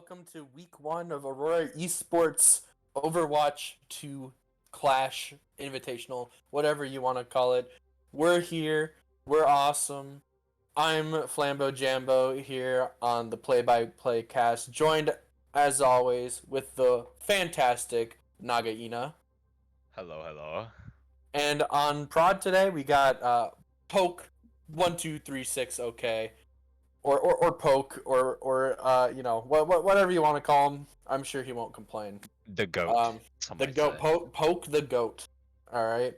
welcome to week one of Aurora Esports Overwatch 2 Clash Invitational, whatever you want to call it. We're here. We're awesome. I'm FlamboJambo here on the play-by-play cast, joined as always with the fantastic Nagaina. Hello, hello. And on prod today we got Poke 1236 OK. Or poke or whatever you want to call him. I'm sure he won't complain. The goat. The goat. Poke the goat. All right.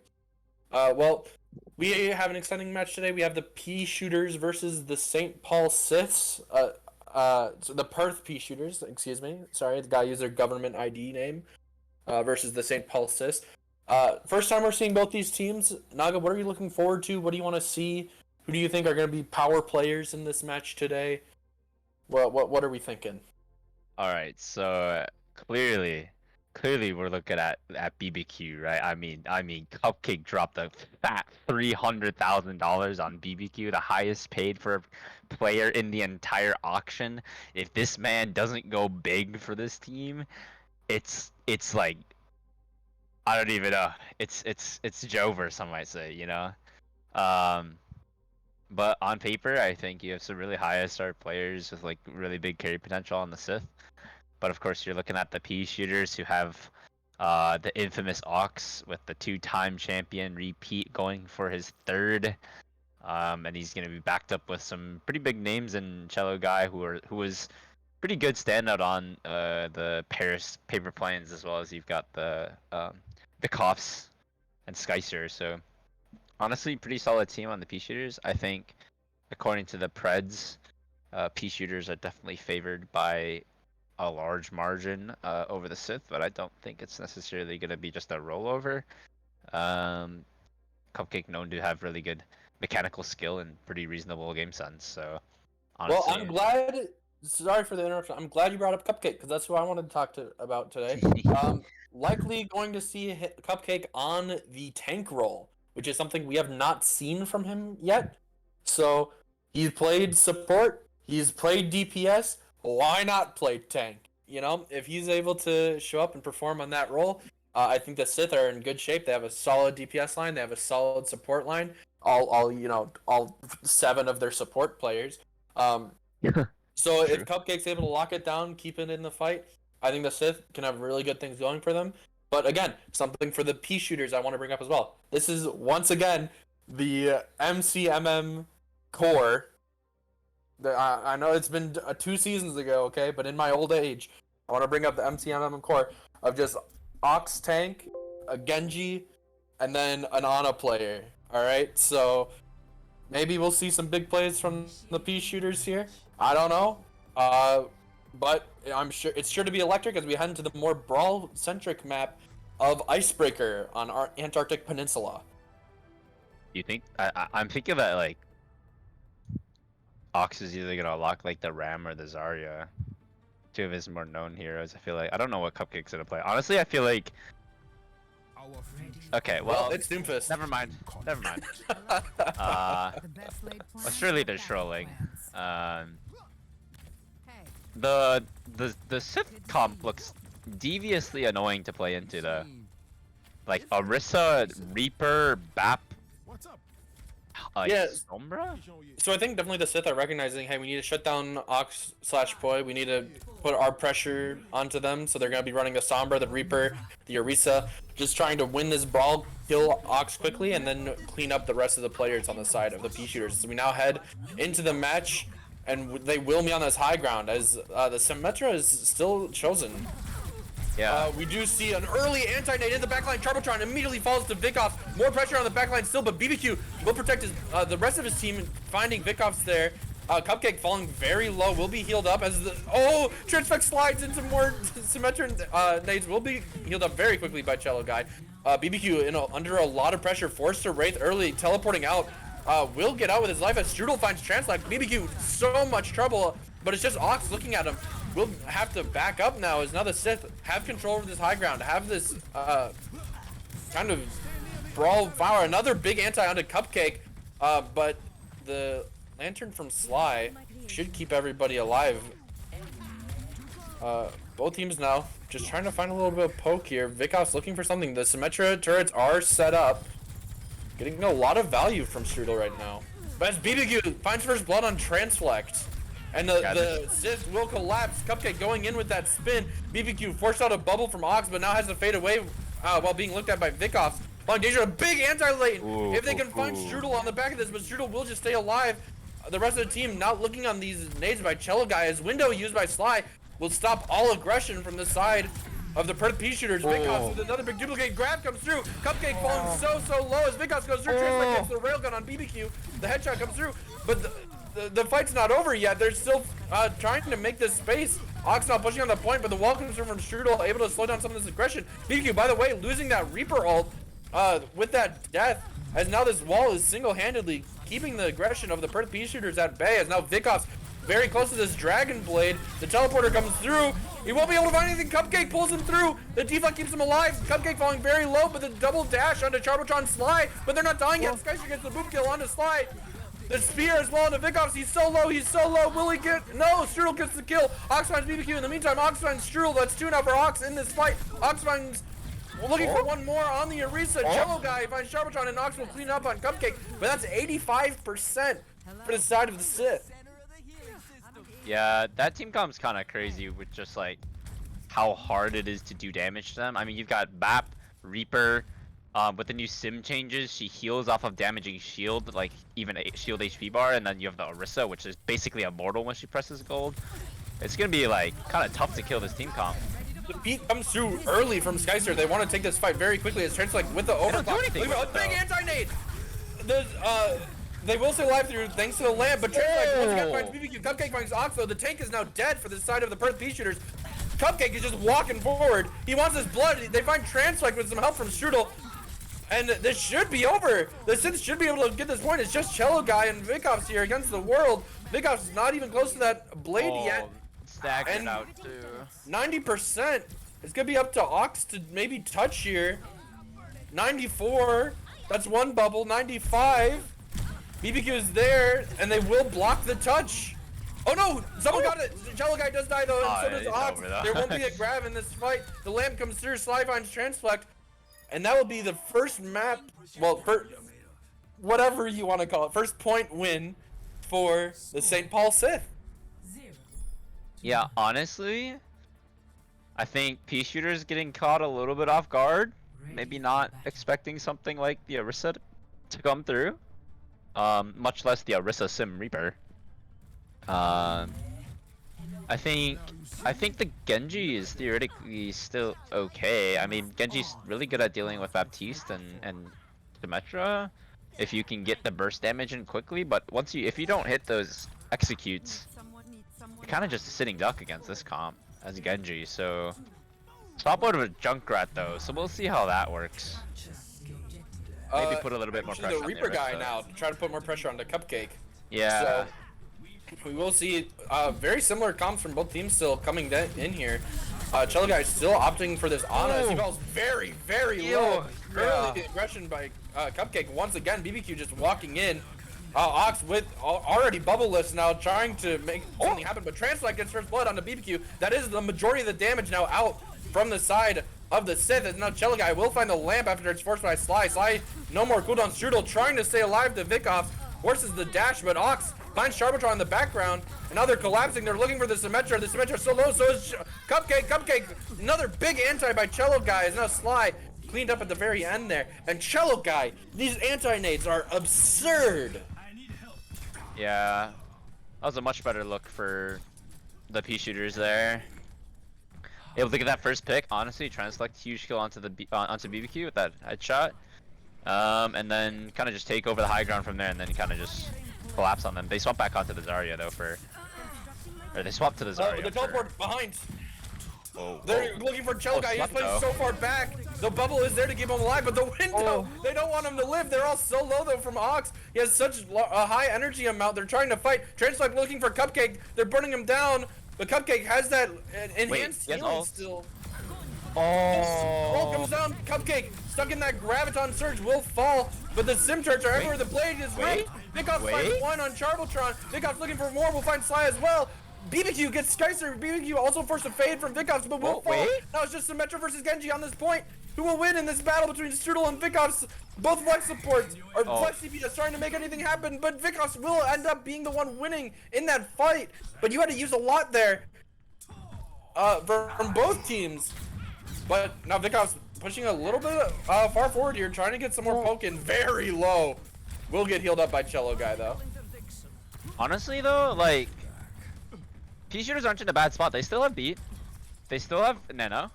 Well, we have an exciting match today. We have the Peashooters versus the St. Paul Siths. So the Perth Peashooters. Excuse me. Sorry, the guy used their government ID name. Versus the St. Paul Siths. First time we're seeing both these teams. Naga, what are you looking forward to? What do you want to see? Who do you think are going to be power players in this match today? What are we thinking? All right, so clearly we're looking at BBQ, right? I mean, Cupcake dropped a fat $300,000 on BBQ, the highest paid for a player in the entire auction. If this man doesn't go big for this team, it's like I don't even know. It's Jover, some might say, you know. But on paper, I think you have some really high SR players with like really big carry potential on the Sith. But of course, you're looking at the Peashooters who have the infamous Ox with the two-time champion repeat going for his third. And he's going to be backed up with some pretty big names and Cello Guy who was pretty good standout on the Paris paper planes, as well as you've got the Coughs and Skycer. So honestly, pretty solid team on the Peashooters. I think, according to the Preds, Peashooters are definitely favored by a large margin over the Sith, but I don't think it's necessarily going to be just a rollover. Cupcake known to have really good mechanical skill and pretty reasonable game sense. So, honestly, well, I'm glad. Sorry for the interruption. I'm glad you brought up Cupcake because that's who I wanted to talk about today. Likely going to see Cupcake on the tank role, which is something we have not seen from him yet. So he's played support, he's played DPS. Why not play tank? You know, if he's able to show up and perform on that role, I think the Sith are in good shape. They have a solid DPS line, they have a solid support line. All 7 of their support players. So if Cupcake's able to lock it down, keep it in the fight, I think the Sith can have really good things going for them. But again, something for the Peashooters I want to bring up as well. This is, once again, the MCMM core. I know it's been 2 seasons ago, okay? But in my old age, I want to bring up the MCMM core of just Ox Tank, a Genji, and then an Ana player. Alright, so maybe we'll see some big plays from the Peashooters here. I don't know. But I'm sure it's sure to be electric as we head into the more brawl-centric map of Icebreaker on our Antarctic Peninsula. You think? I'm thinking that like Ox is either gonna lock like the Ram or the Zarya, 2 of his more known heroes. I feel like I don't know what Cupcake's gonna play. Honestly, I feel like. Okay, well it's Doomfist. Never mind. Well, surely they're trolling. The Sith comp looks deviously annoying to play into though. Like Orisa, Reaper, Bap. Yeah. Sombra? So I think definitely the Sith are recognizing, hey, we need to shut down Ox/Poi. We need to put our pressure onto them. So they're going to be running the Sombra, the Reaper, the Orisa, just trying to win this brawl, kill Ox quickly, and then clean up the rest of the players on the side of the Peashooters. So we now head into the match, and they will be on this high ground as the Symmetra is still chosen. Yeah. We do see an early anti-nade in the backline. Charbotron immediately falls to Vikov. More pressure on the backline still, but BBQ will protect the rest of his team, finding Vikov's there. Cupcake falling very low, will be healed up as the Transfect slides into more Symmetra nades, will be healed up very quickly by Cello Guy. BBQ under a lot of pressure, forced to Wraith early, teleporting out. Will get out with his life as Strudel finds Translack. BBQ so much trouble, but it's just Ox looking at him. We'll have to back up now as now the Sith have control over this high ground, have this kind of brawl power. Another big anti onto Cupcake, but the Lantern from Sly should keep everybody alive. Both teams now just trying to find a little bit of poke here. Vikov's looking for something. The Symmetra turrets are set up. Getting a lot of value from Strudel right now. But as BBQ finds first blood on Transflect. And the Sith will collapse. Cupcake going in with that spin. BBQ forced out a bubble from Ox, but now has to fade away while being looked at by Vikov. Long danger, a big anti-lane. If they can find Strudel on the back of this, but Strudel will just stay alive. The rest of the team not looking on these nades by Cello Guy. His window used by Sly will stop all aggression from the side of the Perth Peashooters. Vikos with another big duplicate grab comes through. Cupcake falling so low as Vikos goes through. Translate gets the railgun on BBQ. The headshot comes through, but the fight's not over yet. They're still trying to make this space. Ox now pushing on the point, but the wall comes through from Strudel, able to slow down some of this aggression. BBQ, by the way, losing that Reaper ult with that death, as now this wall is single-handedly keeping the aggression of the Perth Peashooters at bay, as now Vikos very close to this Dragon Blade. The teleporter comes through. He won't be able to find anything. Cupcake pulls him through. The deflect keeps him alive. Cupcake falling very low, but the double dash onto Charbotron Sly, but they're not dying yet. Skyster gets the boop kill onto Sly. The spear as well onto Vikos. He's so low. Will he get? No, Strudel gets the kill. Ox finds BBQ. In the meantime, Ox finds Strudel. That's 2 now for Ox in this fight. Ox finds looking for one more on the Orisa. Cello Guy finds Charbotron, and Ox will clean up on Cupcake, but that's 85% for the side of the Sith. Yeah, that team comp's kind of crazy with just like how hard it is to do damage to them. I mean, you've got Bap, Reaper, with the new sim changes, she heals off of damaging shield, like even a shield HP bar, and then you have the Orisa, which is basically immortal when she presses gold. It's gonna be like kind of tough to kill this team comp. The beat comes through early from Skyster. They want to take this fight very quickly. It's Translate with the overclock. A big anti-nade. They will stay alive through thanks to the lamp, but Translate once again finds BBQ. Cupcake finds Ox though. The tank is now dead for the side of the Perth Peashooters. Cupcake is just walking forward. He wants his blood. They find Translate with some help from Strudel. And this should be over. The Sith should be able to get this point. It's just Cello Guy and Vikov's here against the world. Vikov's not even close to that blade yet. Staggered out too. 90%. It's gonna be up to Ox to maybe touch here. 94. That's one bubble. 95. BBQ is there, and they will block the touch. Oh no! Someone got it! Cello Guy does die though, and so does Ox. There won't be a grab in this fight. The lamp comes through, Sly finds Transflect, and that will be the first map, well, whatever you want to call it, first point win for the St. Paul Sith. Yeah, honestly, I think Peashooters getting caught a little bit off guard. Maybe not expecting something like the Orisa to come through. Much less the Orisa Sim Reaper. I think the Genji is theoretically still okay. I mean, Genji's really good at dealing with Baptiste and Symmetra if you can get the burst damage in quickly, but if you don't hit those executes, you're kind of just a sitting duck against this comp as Genji. So stop out of a Junkrat though, so we'll see how that works. Maybe put a little bit more pressure the Reaper guy now to try to put more pressure on the Cupcake. Yeah. So we will see very similar comps from both teams still coming in here. Cello Guy is still opting for this Ana as he falls very low. Early aggression by Cupcake once again. BBQ just walking in. Ox with already bubbleless now trying to make something happen, but Translate gets first blood onto BBQ. That is the majority of the damage now out from the side of the Sith, as now Cello Guy will find the lamp after it's forced by Sly. Sly, no more cooldown. Strudel trying to stay alive to Vikov. Forces the dash, but Ox finds Charbotron in the background. And now they're collapsing. They're looking for the Symmetra. The Symmetra is so low, so is Cupcake. Cupcake, another big anti by Cello Guy. Is now Sly cleaned up at the very end there. And Cello Guy, these anti-nades are absurd. Yeah, that was a much better look for the Peashooters there. Able to get that first pick, honestly, trying to select huge kill onto BBQ with that headshot, and then kind of just take over the high ground from there, and then kind of just collapse on them. They swap back onto the Zarya though or they swap to the Zarya. The teleport behind. Oh, They're looking for Cello Guy. He's playing so far back. The bubble is there to keep him alive, but the window, they don't want him to live. They're all so low though from Ox. He has such a high energy amount. They're trying to fight. Translate looking for Cupcake. They're burning him down. But Cupcake has that enhanced healing still. Ult comes down. Cupcake stuck in that Graviton Surge will fall, but the Sim Charge are everywhere. The blade is ripped. Vikov's finds one on Charbotron. Vikov's looking for more. We'll find Sly as well. BBQ gets Skycer. BBQ also forced a fade from Vicovs, but will fall. wait. Now it's just Symmetra versus Genji on this point. Who will win in this battle between Strudel and Vicovs? Both flex supports, or flex CPS trying to make anything happen, but Vicovs will end up being the one winning in that fight. But you had to use a lot there from both teams. But now Vicovs pushing a little bit far forward here, trying to get some more poke in. Very low. Will get healed up by Cello Guy though. Honestly though, like, Peashooters aren't in a bad spot. They still have Beat. They still have Nano.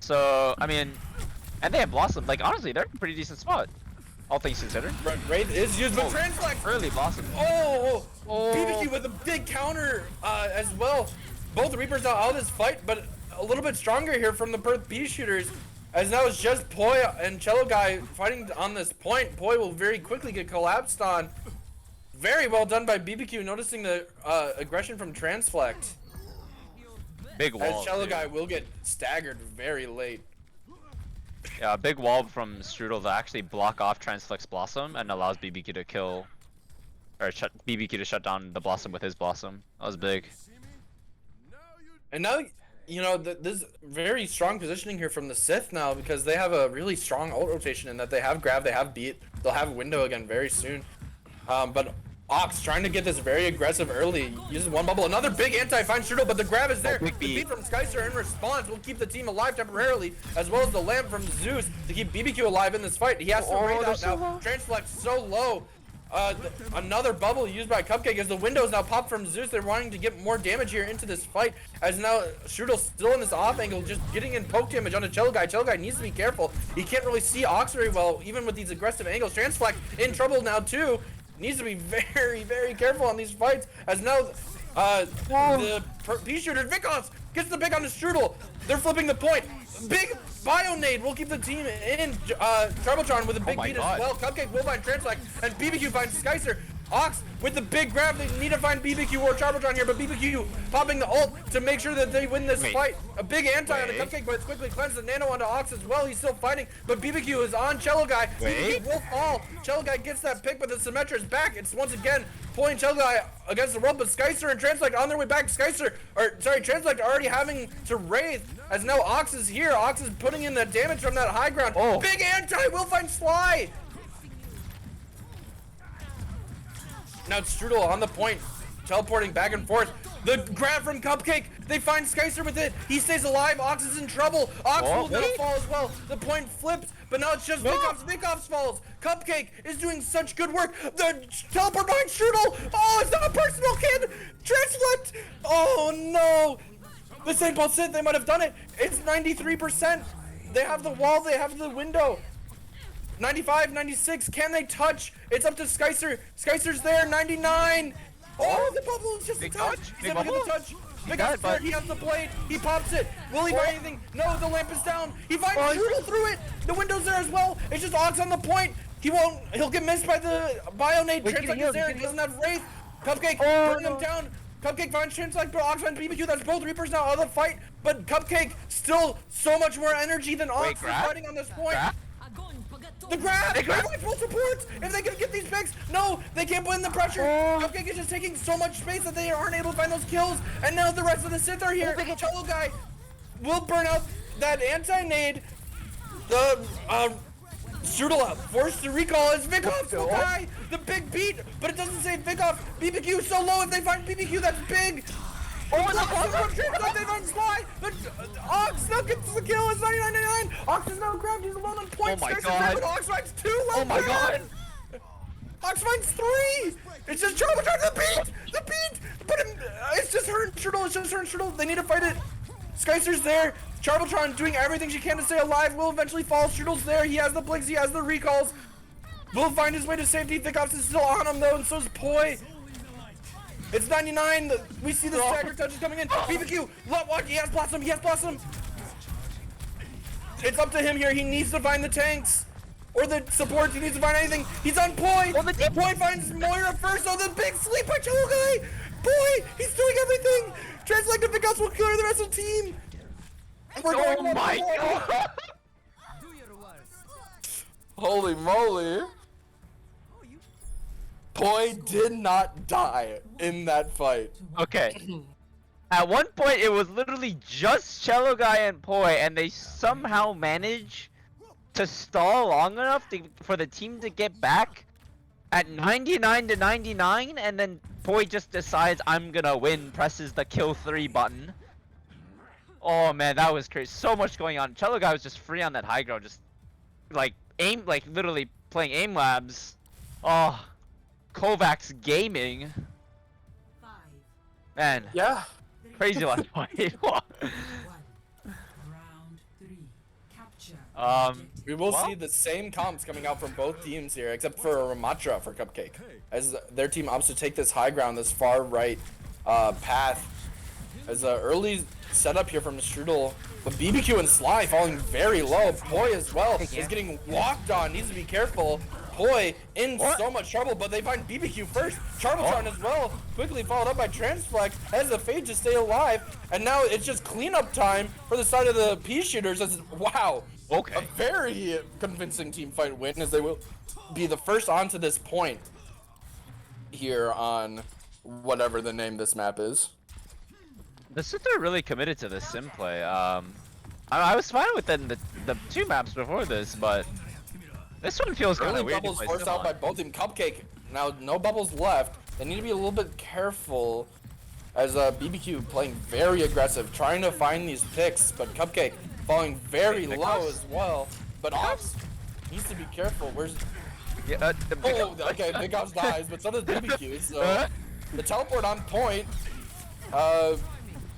So, I mean, and they have Blossom. Like, honestly, they're in a pretty decent spot. All things considered. Wraith is used, but Transflex. Early Blossom. BBQ with a big counter as well. Both Reapers now out of this fight, but a little bit stronger here from the Perth Peashooters. As now it's just Poi and Cello Guy fighting on this point. Poi will very quickly get collapsed on. Very well done by BBQ, noticing the aggression from Transflex. Big wall. As Cello Guy will get staggered very late. Yeah, big wall from Strudel to actually block off Transflex Blossom and allows BBQ to kill, or BBQ to shut down the Blossom with his Blossom. That was big. And now, you know, this very strong positioning here from the Sith now, because they have a really strong ult rotation in that they have grab, they have beat, they'll have window again very soon. But Ox trying to get this very aggressive early, uses one bubble, another big anti-finds Strudel, but the grab is there. The beat from Skycer in response will keep the team alive temporarily, as well as the lamp from Zeus to keep BBQ alive in this fight. He has to raid out now. Transflex so low. Another bubble used by Cupcake as the windows now pop from Zeus. They're wanting to get more damage here into this fight, as now Strudel still in this off angle, just getting in poke damage onto Cello Guy. Cello Guy needs to be careful. He can't really see Ox very well, even with these aggressive angles. Transflex in trouble now too. Needs to be very, very careful on these fights, as now the Peashooters Vicos gets the pick on the Strudel. They're flipping the point. Big Bio Nade will keep the team in. Tribletron with a big beat as well. Cupcake will find Transflex, and BBQ finds Skycer. Ox with the big grab. They need to find BBQ or Tribletron here, but BBQ popping the ult to make sure that they win this fight. A big anti on the Cupcake, but it's quickly cleansed the nano onto Ox as well. He's still fighting, but BBQ is on Cello Guy. BBQ will fall. Cello Guy gets that pick, but the Symmetra is back. It's once again pulling Cello Guy against the rope, but Skycer and Transflex on their way back. Transflex already having to Wraith, as now Ox is here. Ox is putting in the damage from that high ground. Big anti will find Sly. Now it's Strudel on the point, teleporting back and forth. The grab from Cupcake, they find Skycer with it. He stays alive. Ox is in trouble. Ox will now fall as well. The point flips, but now it's just Vicovs. Vicovs falls. Cupcake is doing such good work. The teleport behind Strudel. Oh, it's not a personal kid. Translate. Oh no. The St. Paul Sith, they might have done it. It's 93%. They have the wall, they have the window. 95, 96, can they touch? It's up to Skycer. Skycer's there, 99. Oh, the bubble is just a touch. He's able to get the touch. Vicovs there, he has the blade. He pops it. Will he find anything? No, the lamp is down. He finds Strudel through it. The window's there as well. It's just Ox on the point. He'll get missed by the Bionade. Transflex is there. He doesn't have Wraith. Cupcake burning him down. Cupcake finds Transflex, but Ox finds BBQ. That's both Reapers now out of the fight. But Cupcake still so much more energy than Ox fighting on this point. The grab! They have full supports! If they can get these picks, no, they can't put in the pressure. Cupcake is just taking so much space that they aren't able to find those kills. And now the rest of the Sith are here. Cello Guy will burn out that anti-nade. The Strudel forced to recall as Vicovs will die. The big beat, but it doesn't say Vicovs. BBQ so low. If they find BBQ, that's big. They find Sly, but Ox still gets the kill. It's 99.99. Ox is now grabbed. He's alone on point. Oh my god. Ox finds 2. Oh my god. Ox finds 3. It's just the beat. The beat. But it's just her and Strudel. It's just her and Strudel. They need to fight it. Skycer's there. Charbotron doing everything she can to stay alive. Will eventually fall. Strudel's there. He has the blinks. He has the recalls. Will find his way to safety. Vicovs is still on him though, and so is Poi. It's 99. We see the stagger touches coming in. BBQ. Watch. He has Blossom. He has Blossom. It's up to him here. He needs to find the tanks. Or the supports. He needs to find anything. He's on Poi. Poi finds Moira first. Oh, the big sleep by Cello Guy. Poi. He's doing everything. Translate to Vicovs will clear the rest of the team. Oh my god. Holy moly. Poi did not die in that fight. Okay. At one point, it was literally just Cello Guy and Poi, and they somehow managed to stall long enough for the team to get back at 99 to 99, and then Poi just decides I'm gonna win, presses the kill 3 button. Oh man, that was crazy. So much going on. Cello Guy was just free on that high ground, just like literally playing aim labs. Oh, Kovacs gaming. Man. Yeah. Crazy last fight. We will see the same comps coming out from both teams here, except for Ramatra for Cupcake, as their team opts to take this high ground, this far right path. As an early setup here from Strudel, but BBQ and Sly falling very low. Poi as well is getting walked on, needs to be careful. Poi in so much trouble, but they find BBQ first. Charbotron as well, quickly followed up by Transflex, has the fade to stay alive, and now it's just cleanup time for the side of the Peashooters. As wow, a very convincing team fight win, as they will be the first onto this point here on whatever the name this map is. The Sith are really committed to this sim play. I was fine with the 2 maps before this, but this one feels kind of weird. Bubbles forced out by both team. Cupcake now no bubbles left. They need to be a little bit careful, as BBQ playing very aggressive, trying to find these picks, but Cupcake falling very low as well. But Ops needs to be careful. Where's okay, Big Ops dies, but so does BBQ. So the teleport on point.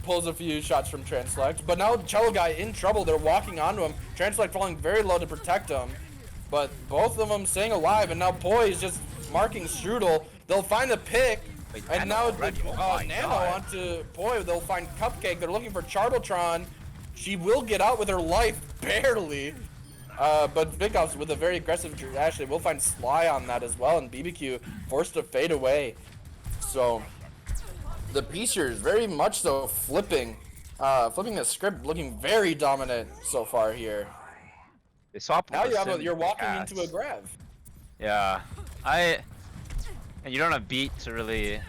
Pulls a few shots from Translect, but now Cello Guy in trouble. They're walking onto him. Translect falling very low to protect him, but both of them staying alive, and now Poi is just marking Strudel. They'll find the pick, and now Nano onto Poi. They'll find Cupcake. They're looking for Charbotron. She will get out with her life, barely. But Big Ops with a very aggressive dash. They will find Sly on that as well, and BBQ forced to fade away. So the Peashooters very much so flipping the script, looking very dominant so far here. They swap. Now you're walking into a grav. Yeah, and you don't have beat to really.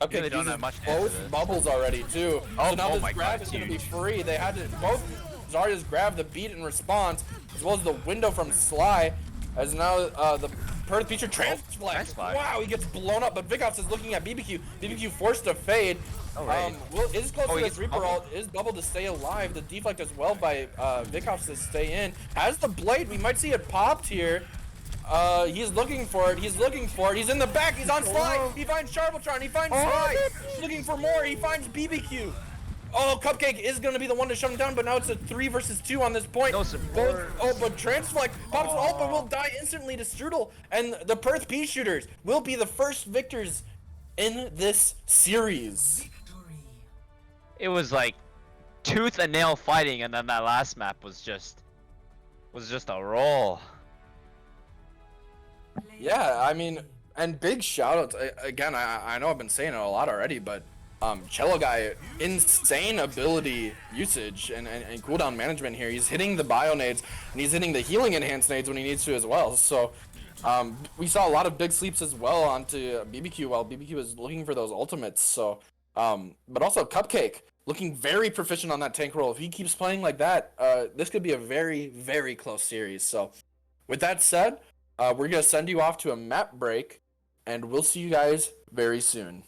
Okay, really don't have much both bubbles already too. So now this my grab God, is going to be huge. free. They had to both Zarya's grab the beat in response, as well as the window from Sly. As now the Perth feature Transflex. Wow, he gets blown up, but Vicops is looking at BBQ. BBQ forced to fade. Is close to this Reaper ult. Is bubble to stay alive. The deflect as well by Vicops to stay in. Has the blade. We might see it popped here. He's looking for it. He's looking for it. He's in the back. He's on Sly. He finds Charbotron. He finds Sly. He's looking for more. He finds BBQ. Oh, Cupcake is going to be the one to shut him down, but now it's a 3 versus 2 on this point. No support. But Transflex pops ult, but will die instantly to Strudel. And the Perth Peashooters will be the first victors in this series. It was like tooth and nail fighting, and then that last map was just a roll. Yeah, I mean, and big shout outs again. I know I've been saying it a lot already, but Cello Guy, insane ability usage and cooldown management here. He's hitting the bio nades and he's hitting the healing enhanced nades when he needs to as well. So we saw a lot of big sleeps as well onto BBQ while BBQ was looking for those ultimates. So but also Cupcake looking very proficient on that tank role. If he keeps playing like that, this could be a very, very close series. So with that said, we're gonna send you off to a map break, and we'll see you guys very soon.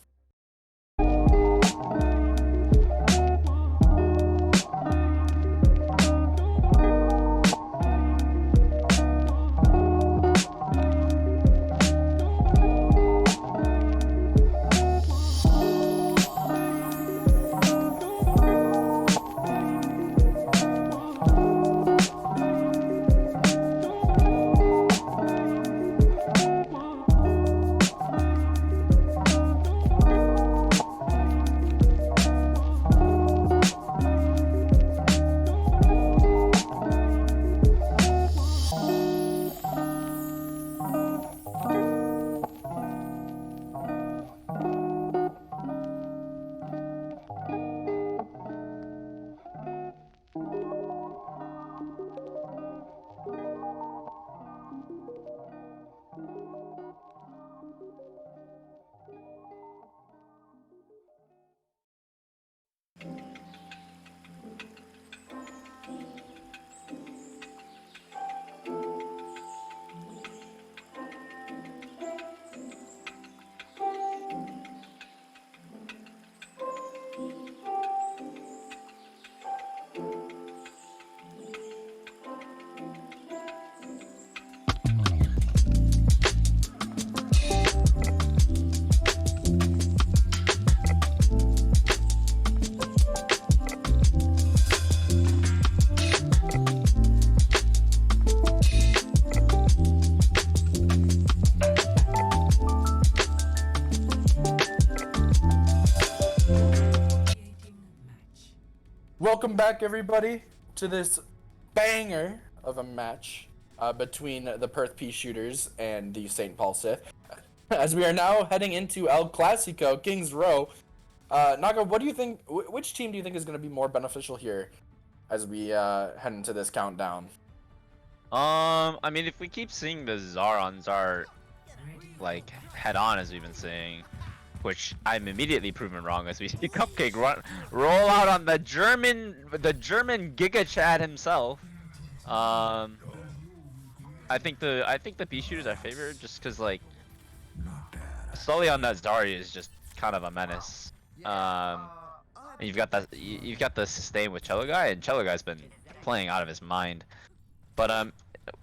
welcome back everybody to this banger of a match between the Perth Peashooters and the St. Paul Sith. As we are now heading into El Clasico, King's Row. Naga, what do you think? Which team do you think is going to be more beneficial here as we head into this countdown? I mean, if we keep seeing the Zar on Zar, like head on, as we've been saying, which I'm immediately proven wrong as we see Cupcake roll out on the German Giga Chad himself. I think the Peashooters are favored just because like Sully on that Zarya is just kind of a menace. And you've got the sustain with Cello Guy, and Cello Guy's been playing out of his mind. But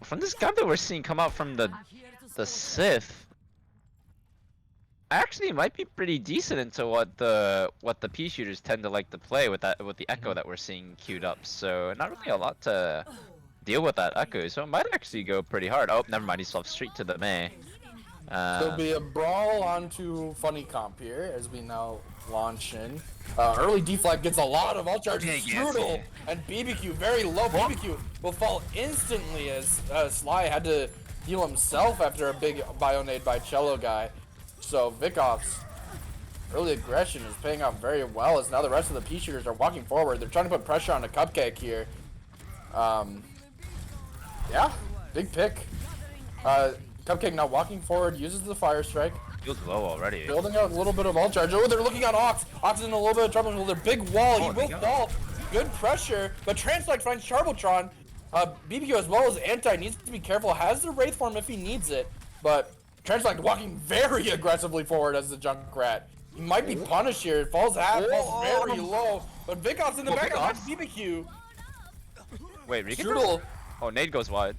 from this gun that we're seeing come out from the Sith, actually might be pretty decent into what the Peashooters tend to like to play with the echo that we're seeing queued up. So not really a lot to deal with that echo. So it might actually go pretty hard. Oh, never mind. He swapped straight to the Mei. There'll be a brawl onto Funny Comp here as we now launch in. Early deflag gets a lot of ult charges. Strudel and BBQ very low. BBQ will fall instantly as Sly had to heal himself after a big Bionade by Cello Guy. So Vikov's early aggression is paying off very well as now the rest of the Peashooters are walking forward. They're trying to put pressure on the Cupcake here. Yeah, big pick. Cupcake now walking forward, uses the Fire Strike. Feels low already. Building out a little bit of ult charge. Oh, they're looking at Ox. Ox is in a little bit of trouble with their big wall. He will fall. Good pressure, but Translite finds Charbotron. BBQ as well as Anti needs to be careful. Has the Wraith form if he needs it, but Translite walking very aggressively forward as the Junkrat. He might be punished here. It falls half, falls very low, but Vikov's in the back of BBQ. Wait, Rican? Strudel Oh, nade goes wide.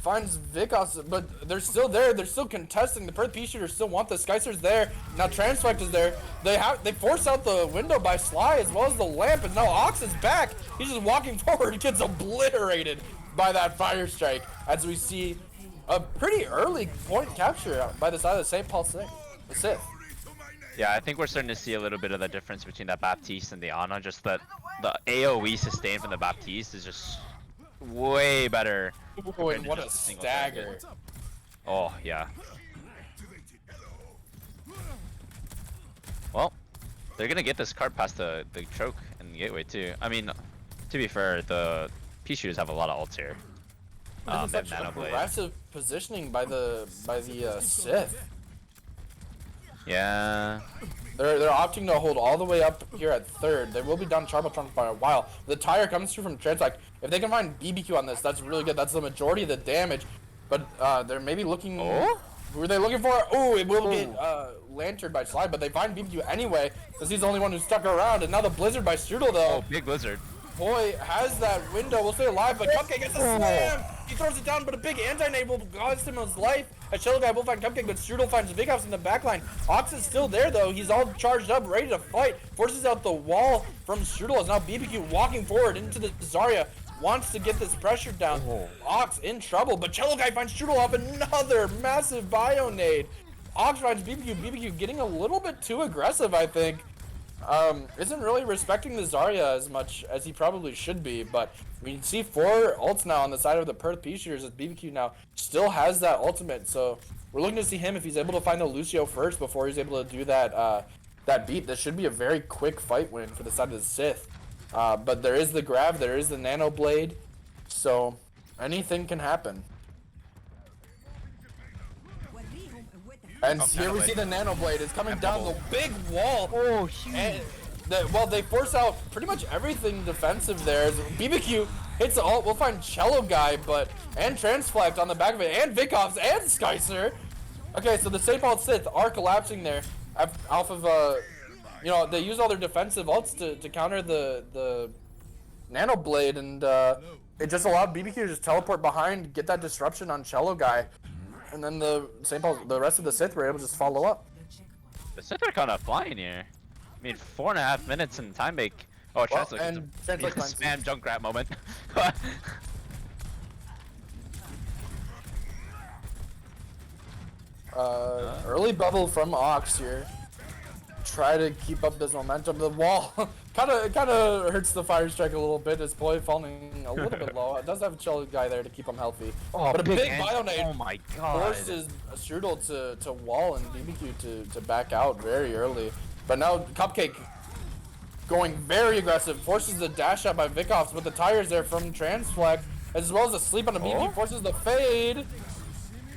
finds Vikov's, but they're still there. They're still contesting. The Perth Peashooters still want the Skycer's there. Now Transfect is there. They force out the window by Sly as well as the lamp, and now Ox is back. He's just walking forward. He gets obliterated by that Fire Strike as we see a pretty early point capture by the side of the St. Paul Sith. Yeah, I think we're starting to see a little bit of the difference between that Baptiste and the Ana. Just that the AoE sustain from the Baptiste is just way better. Oh, and what a stagger. Oh, yeah. Well, they're gonna get this cart past the choke and the gateway too. I mean, to be fair, the Peashooters have a lot of ults here. Such aggressive positioning by the Sith. Yeah. They're opting to hold all the way up here at third. They will be down Charbotron for a while. The tire comes through from Translite. If they can find BBQ on this, that's really good. That's the majority of the damage. But they're maybe looking. Oh? Who are they looking for? Oh, it will get lanterned by Slide, but they find BBQ anyway because he's the only one who's stuck around. And now the Blizzard by Strudel though. Oh, big Blizzard. Boy has that window. We'll stay alive, but Cupcake gets a slam. He throws it down, but a big anti-nade will cost him his life. A Cello Guy will find Cupcake, but Strudel finds Vikov's in the backline. Ox is still there, though. He's all charged up, ready to fight. Forces out the wall from Strudel. As now BBQ walking forward into the Zarya. Wants to get this pressure down. Ox in trouble, but Cello Guy finds Strudel off another massive Bionade. Ox finds BBQ. BBQ getting a little bit too aggressive, I think. Isn't really respecting the Zarya as much as he probably should be, but we can see 4 ults now on the side of the Perth Peashooters as BBQ now still has that ultimate, so we're looking to see him if he's able to find the Lucio first before he's able to do that that beat. This should be a very quick fight win for the side of the Sith, but there is the grab, there is the Nano Blade, so anything can happen. And here we see the Nano Blade is coming down the big wall. Oh, huge. And well, they force out pretty much everything defensive there. BBQ hits the ult. We'll find Cello Guy, and Transflect on the back of it, and Vikov's, and Skycer. Okay, so the St. Paul Sith are collapsing there off of, you know, they use all their defensive ults to counter the Nano Blade, and it just allowed BBQ to just teleport behind, get that disruption on Cello Guy. And then the rest of the Sith were able to just follow up. The Sith are kind of flying here. I mean, 4.5 minutes in time make. Oh, Translate. And Translate spam Junkrat moment. Early bubble from Ox here. try to keep up this momentum. The wall kind of hurts the fire strike a little bit. His ploy falling a little bit low. It does have a chill guy there to keep him healthy. Oh, but a big Bionade oh my god. forces Strudel to wall and BBQ to back out very early. But now Cupcake going very aggressive, forces the dash out by Vikoffs, but the tires there from Transflex, as well as the sleep on the BB, forces the fade.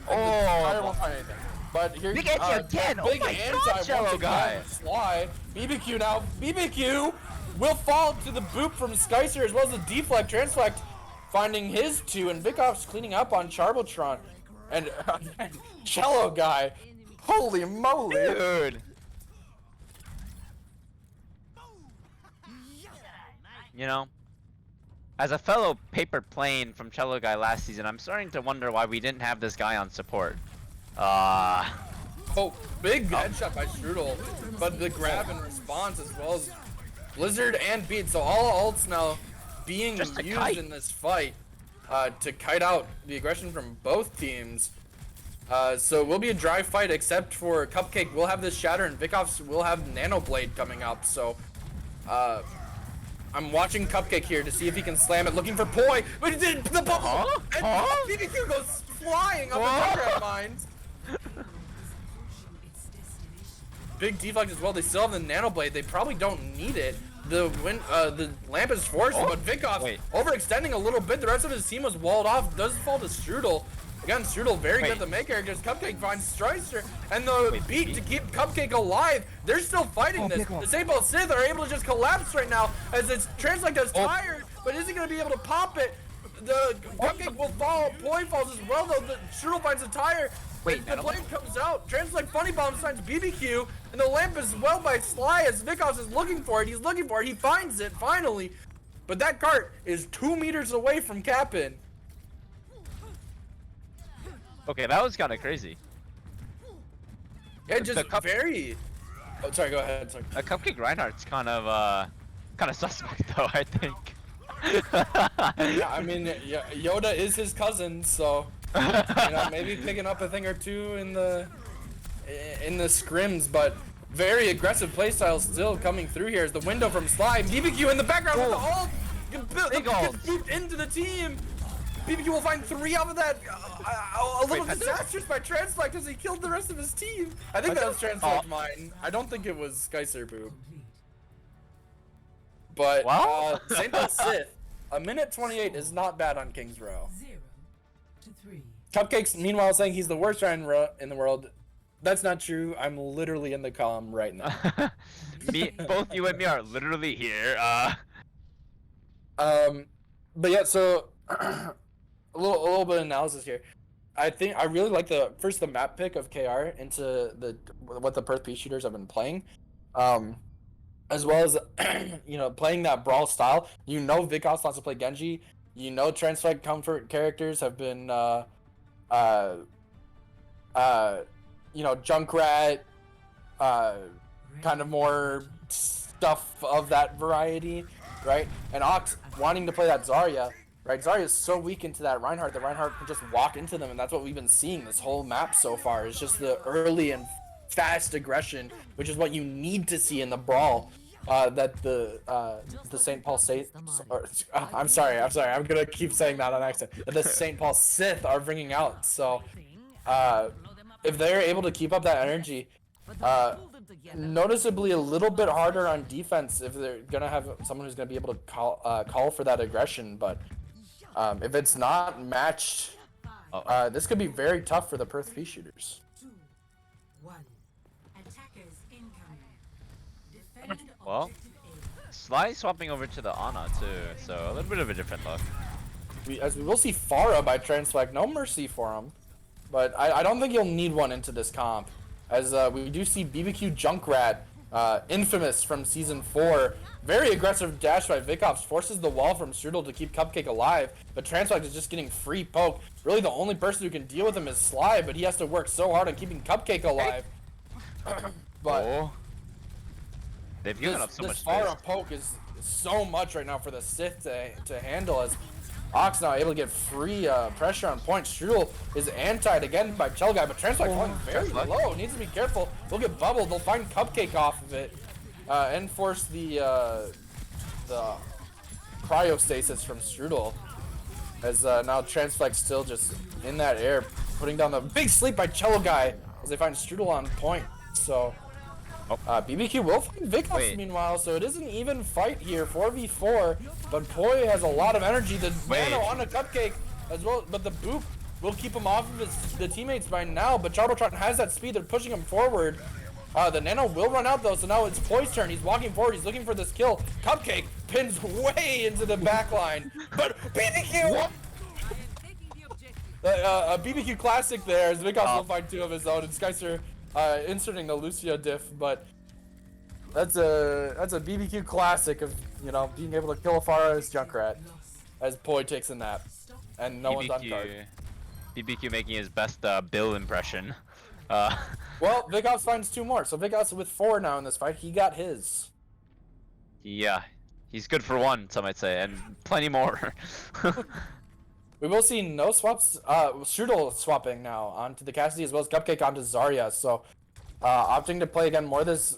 Oh, the tire won't find anything. But here, big anti again. Oh my god, Cello guy. Sly. BBQ now. BBQ will fall to the boop from Skycer, as well as the deflect. Transflect finding his two, and Vikoffs cleaning up on Charbotron. And Cello guy. Holy moly. Dude. You know, as a fellow paper plane from Cello guy last season, I'm starting to wonder why we didn't have this guy on support. Oh, big headshot by Strudel, but the grab and response as well as Blizzard and Beat. So all ults now being used in this fight to kite out the aggression from both teams. So it will be a dry fight, except for Cupcake will have this Shatter and Vikoffs will have Nano Blade coming up. So I'm watching Cupcake here to see if he can slam it, looking for Poi, but he did the bubble, and BBQ goes flying up the Junkrat mines. Big deflect as well. They still have the Nano Blade. They probably don't need it. The lamp is forced, but Vikoff overextending a little bit. The rest of his team was walled off. Does fall to Strudel. Again, Strudel very good at the make characters. Cupcake finds Stricer, and the Beat to keep Cupcake alive. They're still fighting this. The St. Paul Sith are able to just collapse right now as it's Translate is tired, but isn't going to be able to pop it. The Cupcake will fall. Ploy falls as well, though. The Strudel finds a tire. The blade comes out. Translate Funny Bomb finds BBQ, and the lamp is well by Sly as Vikoffs is looking for it. He's looking for it. He finds it finally, but that cart is 2 meters away from Capin. Okay, that was kind of crazy. Yeah, just very. Oh, sorry. Go ahead. Sorry. A Cupcake Reinhardt's kind of suspect though. I think. Yeah, I mean, Yoda is his cousin, so you know, maybe picking up a thing or two in the scrims, but very aggressive playstyle still coming through here. As the window from Sly, BBQ in the background with the ult, gets moved into the team. BBQ will find 3 off of that. A little disastrous by Translate as he killed the rest of his team. I think that was Translate mine. I don't think it was Skycer Boo. But St. Paul Sith, a minute 28 is not bad on King's Row. 0-3. Cupcake's meanwhile saying he's the worst Ryan in the world. That's not true. I'm literally in the column right now. Both you and me are literally here. But yeah, so a little bit of analysis here. I really like the map pick of KR into what the Perth Peashooters have been playing, as well as you know, playing that brawl style. You know, Vikoffs wants to play Genji. You know, Transflight comfort characters have been you know, Junkrat, kind of more stuff of that variety, right? And Ox wanting to play that Zarya. Right, Zarya is so weak into that Reinhardt that Reinhardt can just walk into them, and that's what we've been seeing this whole map so far. It's just the early and fast aggression, which is what you need to see in the brawl. That the St. Paul Sith, I'm sorry, I'm gonna keep saying that on accident. That the St. Paul Sith are bringing out. So, if they're able to keep up that energy, noticeably a little bit harder on defense if they're gonna have someone who's gonna be able to call for that aggression, but. If it's not matched, this could be very tough for the Perth Peashooters. 2-1. Attackers incoming. Well, Sly swapping over to the Ana too, so a little bit of a different look. As we will see Pharah by Transflag, no mercy for him, but I don't think you'll need one into this comp, as we do see BBQ Junkrat, infamous from season 4. Very aggressive dash by Vikoffs, forces the wall from Strudel to keep Cupcake alive, but Transflag is just getting free poke. Really the only person who can deal with him is Sly, but he has to work so hard on keeping Cupcake alive. But they've given up so much space. This Pharah poke is so much right now for the Sith to handle, as Ox now able to get free pressure on point. Strudel is antied again by Chell Guy, but Transflight falling very low. Needs to be careful. They'll get bubbled. They'll find Cupcake off of it and force the cryostasis from Strudel. As now Transflex still just in that air, putting down the big sleep by Cello Guy as they find Strudel on point. So BBQ will find Vicos meanwhile, so it is an even fight here, 4v4. But Poi has a lot of energy. The Nano on the Cupcake as well, but the Boop will keep him off of the teammates by now. But Charbotron has that speed, they're pushing him forward. The Nano will run out though, so now it's Poi's turn. He's walking forward, he's looking for this kill. Cupcake pins way into the back line, but BBQ! A BBQ classic there, as Vicos will find 2 of his own, and Skycer inserting the Lucio diff, but that's a BBQ classic of, you know, being able to kill a Pharaoh's Junkrat as Poi takes a nap, and no one's on guard. BBQ making his best Bill impression. Well, Vicos finds 2 more, so Vicos with 4 now in this fight. He got his. Yeah, he's good for 1, some might say, and plenty more. We will see no swaps. Strudel swapping now onto the Cassidy as well as Cupcake onto Zarya. So opting to play again more this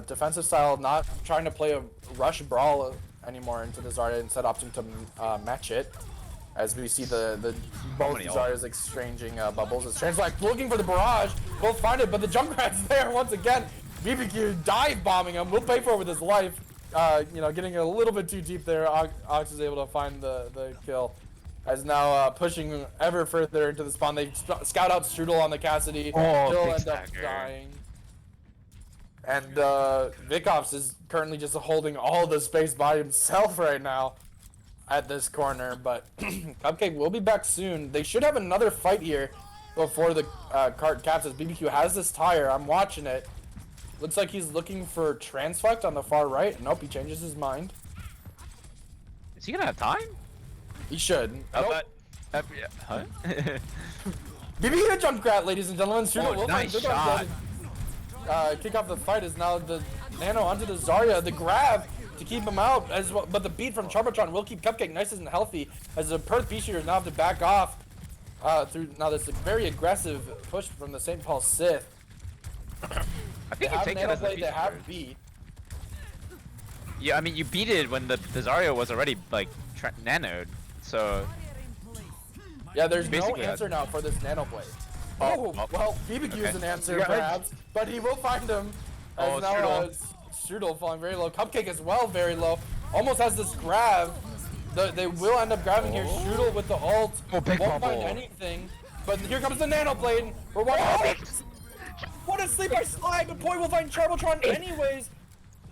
defensive style, not trying to play a rush brawl anymore into the Zarya, instead opting to match it. As we see the both Zaryas exchanging bubbles. As Transflight looking for the barrage, both find it, but the Junkrat's there once again. BBQ dive bombing him. Will pay for it with his life. You know, getting a little bit too deep there. Ox is able to find the kill. As now pushing ever further into the spawn, they scout out Strudel on the Cassidy. He'll end up dying. And Vicos is currently just holding all the space by himself right now at this corner, but Cupcake will be back soon. They should have another fight here before the cart caps, as BBQ has this tire. I'm watching it. Looks like he's looking for Transflect on the far right. Nope, he changes his mind. Is he gonna have time? He should. Huh? BBQ a Junkrat, ladies and gentlemen. Oh, nice shot. Kick off the fight is now the Nano onto the Zarya. The grab to keep him out as well, but the beat from Charbotron will keep Cupcake nice and healthy, as the Perth Peashooters now have to back off through now this very aggressive push from the St. Paul Sith. I think you take it as a they have beat. Yeah, I mean you beat it when the Zarya was already like nanoed, so yeah, there's no answer now for this Nano Blade. Oh, well, BBQ is an answer perhaps, but he will find him. As now Strudel falling very low. Cupcake as well, very low. Almost has this grab. They will end up grabbing here. Strudel with the ult. Won't find anything. But here comes the Nano Blade. We're watching. What a sleep by Slide, but Poi will find Charbotron anyways.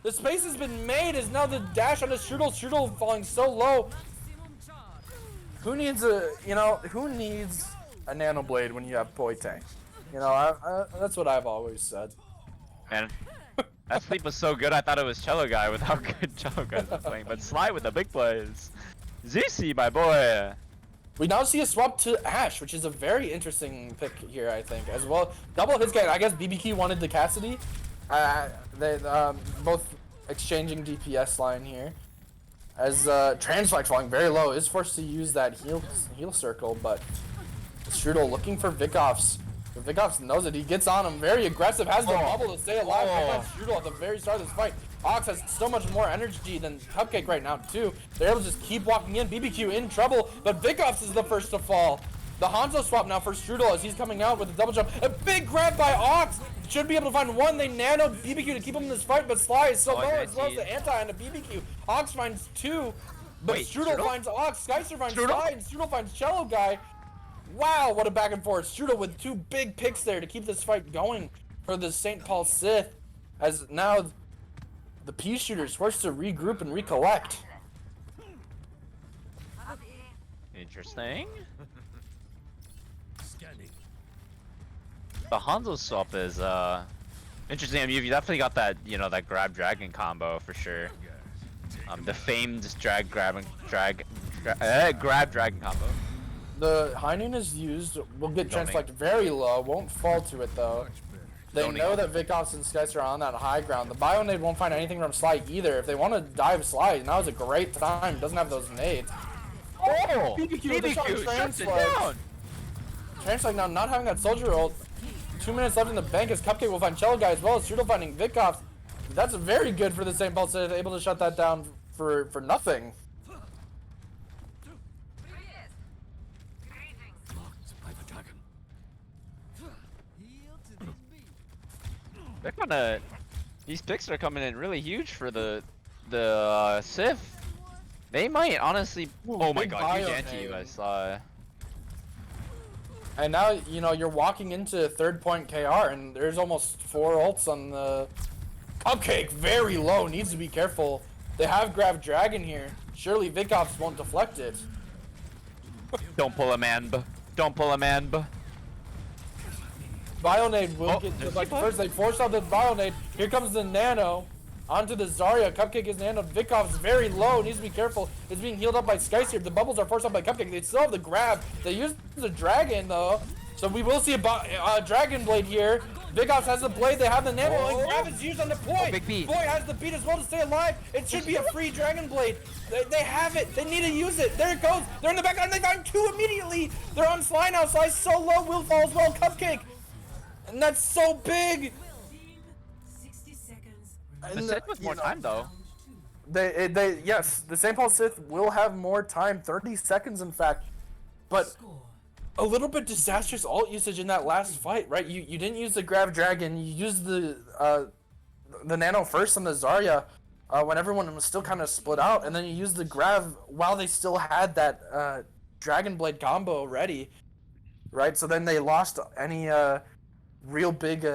The space has been made. Is now the dash onto Strudel. Strudel falling so low. Who needs a Nano Blade when you have Poi tank? You know, that's what I've always said. Man, that sleep was so good, I thought it was Cello Guy with how good Cello Guy was playing. But Sly with the big plays. Zusi, my boy. We now see a swap to Ash, which is a very interesting pick here, I think, as well. Double his guy. I guess BBQ wanted the Cassidy. They both exchanging DPS line here. As Transflex falling very low, is forced to use that heal circle, but Strudel looking for Vicos. Vicos knows it. He gets on him, very aggressive, has the bubble to stay alive. Strudel at the very start of this fight. Ox has so much more energy than Cupcake right now too. They're able to just keep walking in. BBQ in trouble, but Vicos is the first to fall. The Hanzo swap now for Strudel as he's coming out with a double jump. A big grab by Ox. Should be able to find one. They nano BBQ to keep him in this fight, but Sly is so low as well as the anti on the BBQ. Ox finds 2, but Strudel finds Ox. Skycer finds Sly, and Strudel finds Cello Guy. Wow, what a back and forth. Strudel with 2 big picks there to keep this fight going for the St. Paul Sith, as now the Peashooters forced to regroup and recollect. Interesting. The Hanzo swap is interesting. I mean, you definitely got that, you know, that grab dragon combo for sure. The famed grab dragon combo. The high noon is used, will get Transflect very low, won't fall to it though. They know that Vicos and Skycer are on that high ground. The Bionade won't find anything from Sly either. If they want to dive Sly, now is a great time. Doesn't have those nades. Oh! BBQ with the shot BBQ shuts it Translate. down! Translate now not having that soldier ult. 2 minutes left in the bank as Cupcake will find Cello Guy as well as Strudel finding Vikov. That's very good for the St. Paul Sith, able to shut that down for nothing. They're kinda... These picks are coming in really huge for the Sith. They might honestly... Oh my big god, huge bio anti-you name. I saw. And now, you know, you're walking into third point KR and there's almost 4 ults on the Cupcake. Very low, needs to be careful. They have grabbed Dragon here. Surely Vikovs won't deflect it. Don't pull a manb. Don't pull a manb. Bionade will Oh, get, there's like, Deepak. first they force out the Bionade. Here comes the Nano. Onto the Zarya. Cupcake is Nano. Vikov's very low. Needs to be careful. It's being healed up by Skyseer. The bubbles are forced out by Cupcake. They still have the grab. They use the Dragon, though. So we will see a Dragon Blade here. Vikovs has the blade. They have the Nano. Oh. And grab is used on the point. Big beat. Boy has the beat as well to stay alive. It should be a free Dragon Blade. They have it. They need to use it. There it goes. They're in the back and they find 2 immediately. They're on Sly now. Sly's so low. Will fall as well. Cupcake. And that's so big. 60 seconds. The Sith with more time though. They yes, the St. Paul Sith will have more time, 30 seconds in fact, but Score. a little bit disastrous ult usage in that last fight, right? You didn't use the Grab Dragon, you used the Nano first on the Zarya when everyone was still kind of split out, and then you used the Grab while they still had that Dragon Blade combo ready, right? So then they lost any real big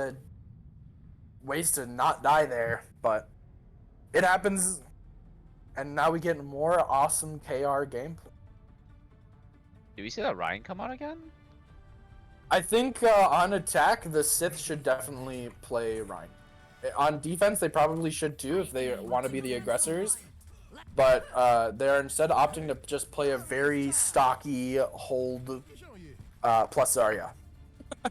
ways to not die there, but it happens, and now we get more awesome KR gameplay. Do we see that Ryan come out again? I think on attack, the Sith should definitely play Rhine. On defense, they probably should too if they want to be the aggressors, but they're instead opting to just play a very stocky hold plus Zarya.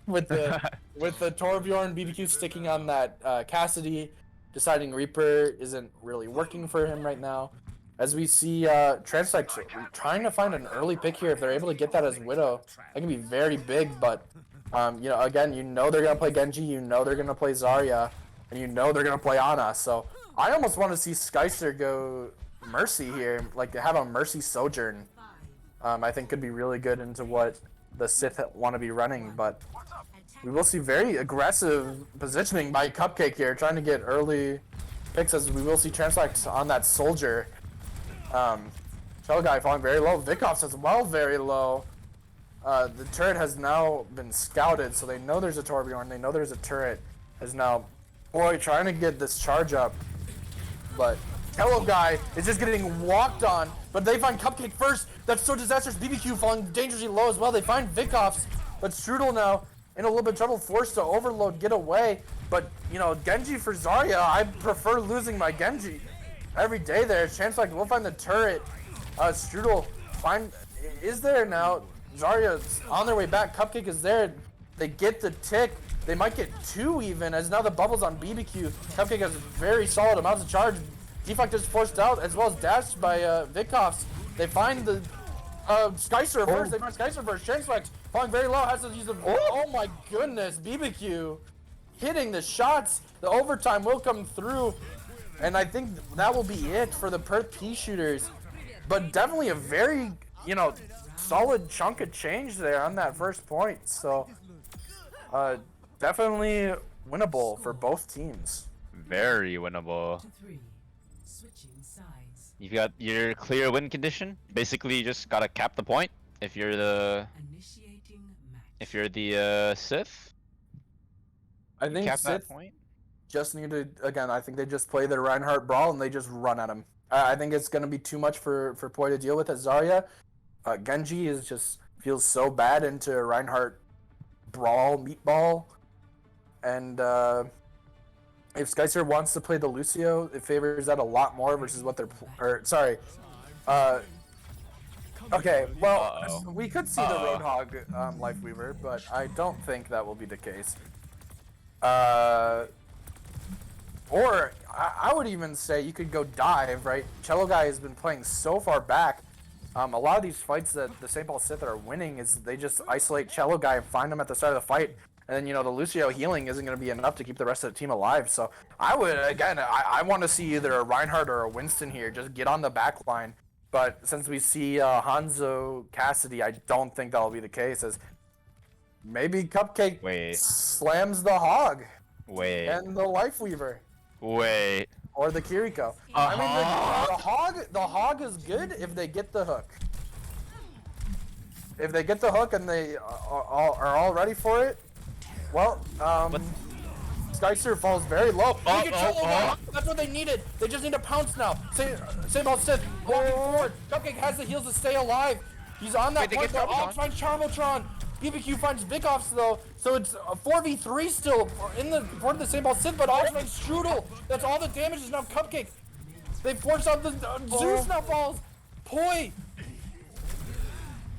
with the Torbjorn BBQ sticking on that Cassidy, deciding Reaper isn't really working for him right now. As we see Translite trying to find an early pick here, if they're able to get that as Widow, that can be very big. But you know, again, you know they're gonna play Genji, you know they're gonna play Zarya, and you know they're gonna play Ana. So I almost want to see Skyster go Mercy here, like have a Mercy Sojourn. I think could be really good into what the Sith want to be running, but we will see very aggressive positioning by Cupcake here, trying to get early picks as we will see Translite on that Soldier. Shell Guy falling very low. Vikovs as well very low. The turret has now been scouted, so they know there's a Torbjorn, they know there's a turret. Is now Boy trying to get this charge up, but Hello Guy is just getting walked on, but they find Cupcake first. That's so disastrous. BBQ falling dangerously low as well. They find Vikovs, but Strudel now in a little bit of trouble, forced to overload, get away. But, you know, Genji for Zarya, I prefer losing my Genji every day there. Chance like we'll find the turret. Strudel is there now. Zarya's on their way back. Cupcake is there. They get the tick. They might get 2 even, as now the bubble's on BBQ. Cupcake has very solid amounts of charge. Deflect is forced out, as well as dashed by Vikovs. They find the Skyster first. They find Skyster first. Transflex falling very low. Has to use the. Oh my goodness, BBQ hitting the shots. The overtime will come through, and I think that will be it for the Perth Peashooters. But definitely a very, you know, solid chunk of change there on that first point. So definitely winnable for both teams. Very winnable. To 3. Switching sides. You've got your clear win condition. Basically, you just gotta cap the point. If you're the Initiating match. Sith, I think cap that Sith point. just need to, again, I think they just play their Reinhardt brawl and they just run at him. I think it's going to be too much for Poi to deal with as Zarya. Genji feels so bad into Reinhardt brawl, meatball. And if Skycer wants to play the Lucio, it favors that a lot more versus what they're, okay, well, Uh-oh. we could see the Roadhog Lifeweaver, but I don't think that will be the case. Or I would even say you could go dive, right? Cello Guy has been playing so far back. A lot of these fights that the St. Paul Sith are winning is they just isolate Cello Guy and find him at the start of the fight. And then, you know, the Lucio healing isn't going to be enough to keep the rest of the team alive. So I would, again, I want to see either a Reinhardt or a Winston here. Just get on the back line. But since we see Hanzo Cassidy, I don't think that'll be the case. As maybe Cupcake slams the Hog and the Life Weaver. Or the Kiriko. I mean, the hog is good if they get the hook. If they get the hook and they are all ready for it, well, Skyster falls very low. That's what they needed. They just need to pounce now. Same about Sith. Walking forward. Cupcake has the heals to stay alive. He's on that point. Ops finds Charmotron. BBQ finds Vickoffs though, so it's a 4v3 still in the front of the same ball Sith, but Ops finds Strudel. That's all the damage is now Cupcake. They force out the Zeus now falls. Poi.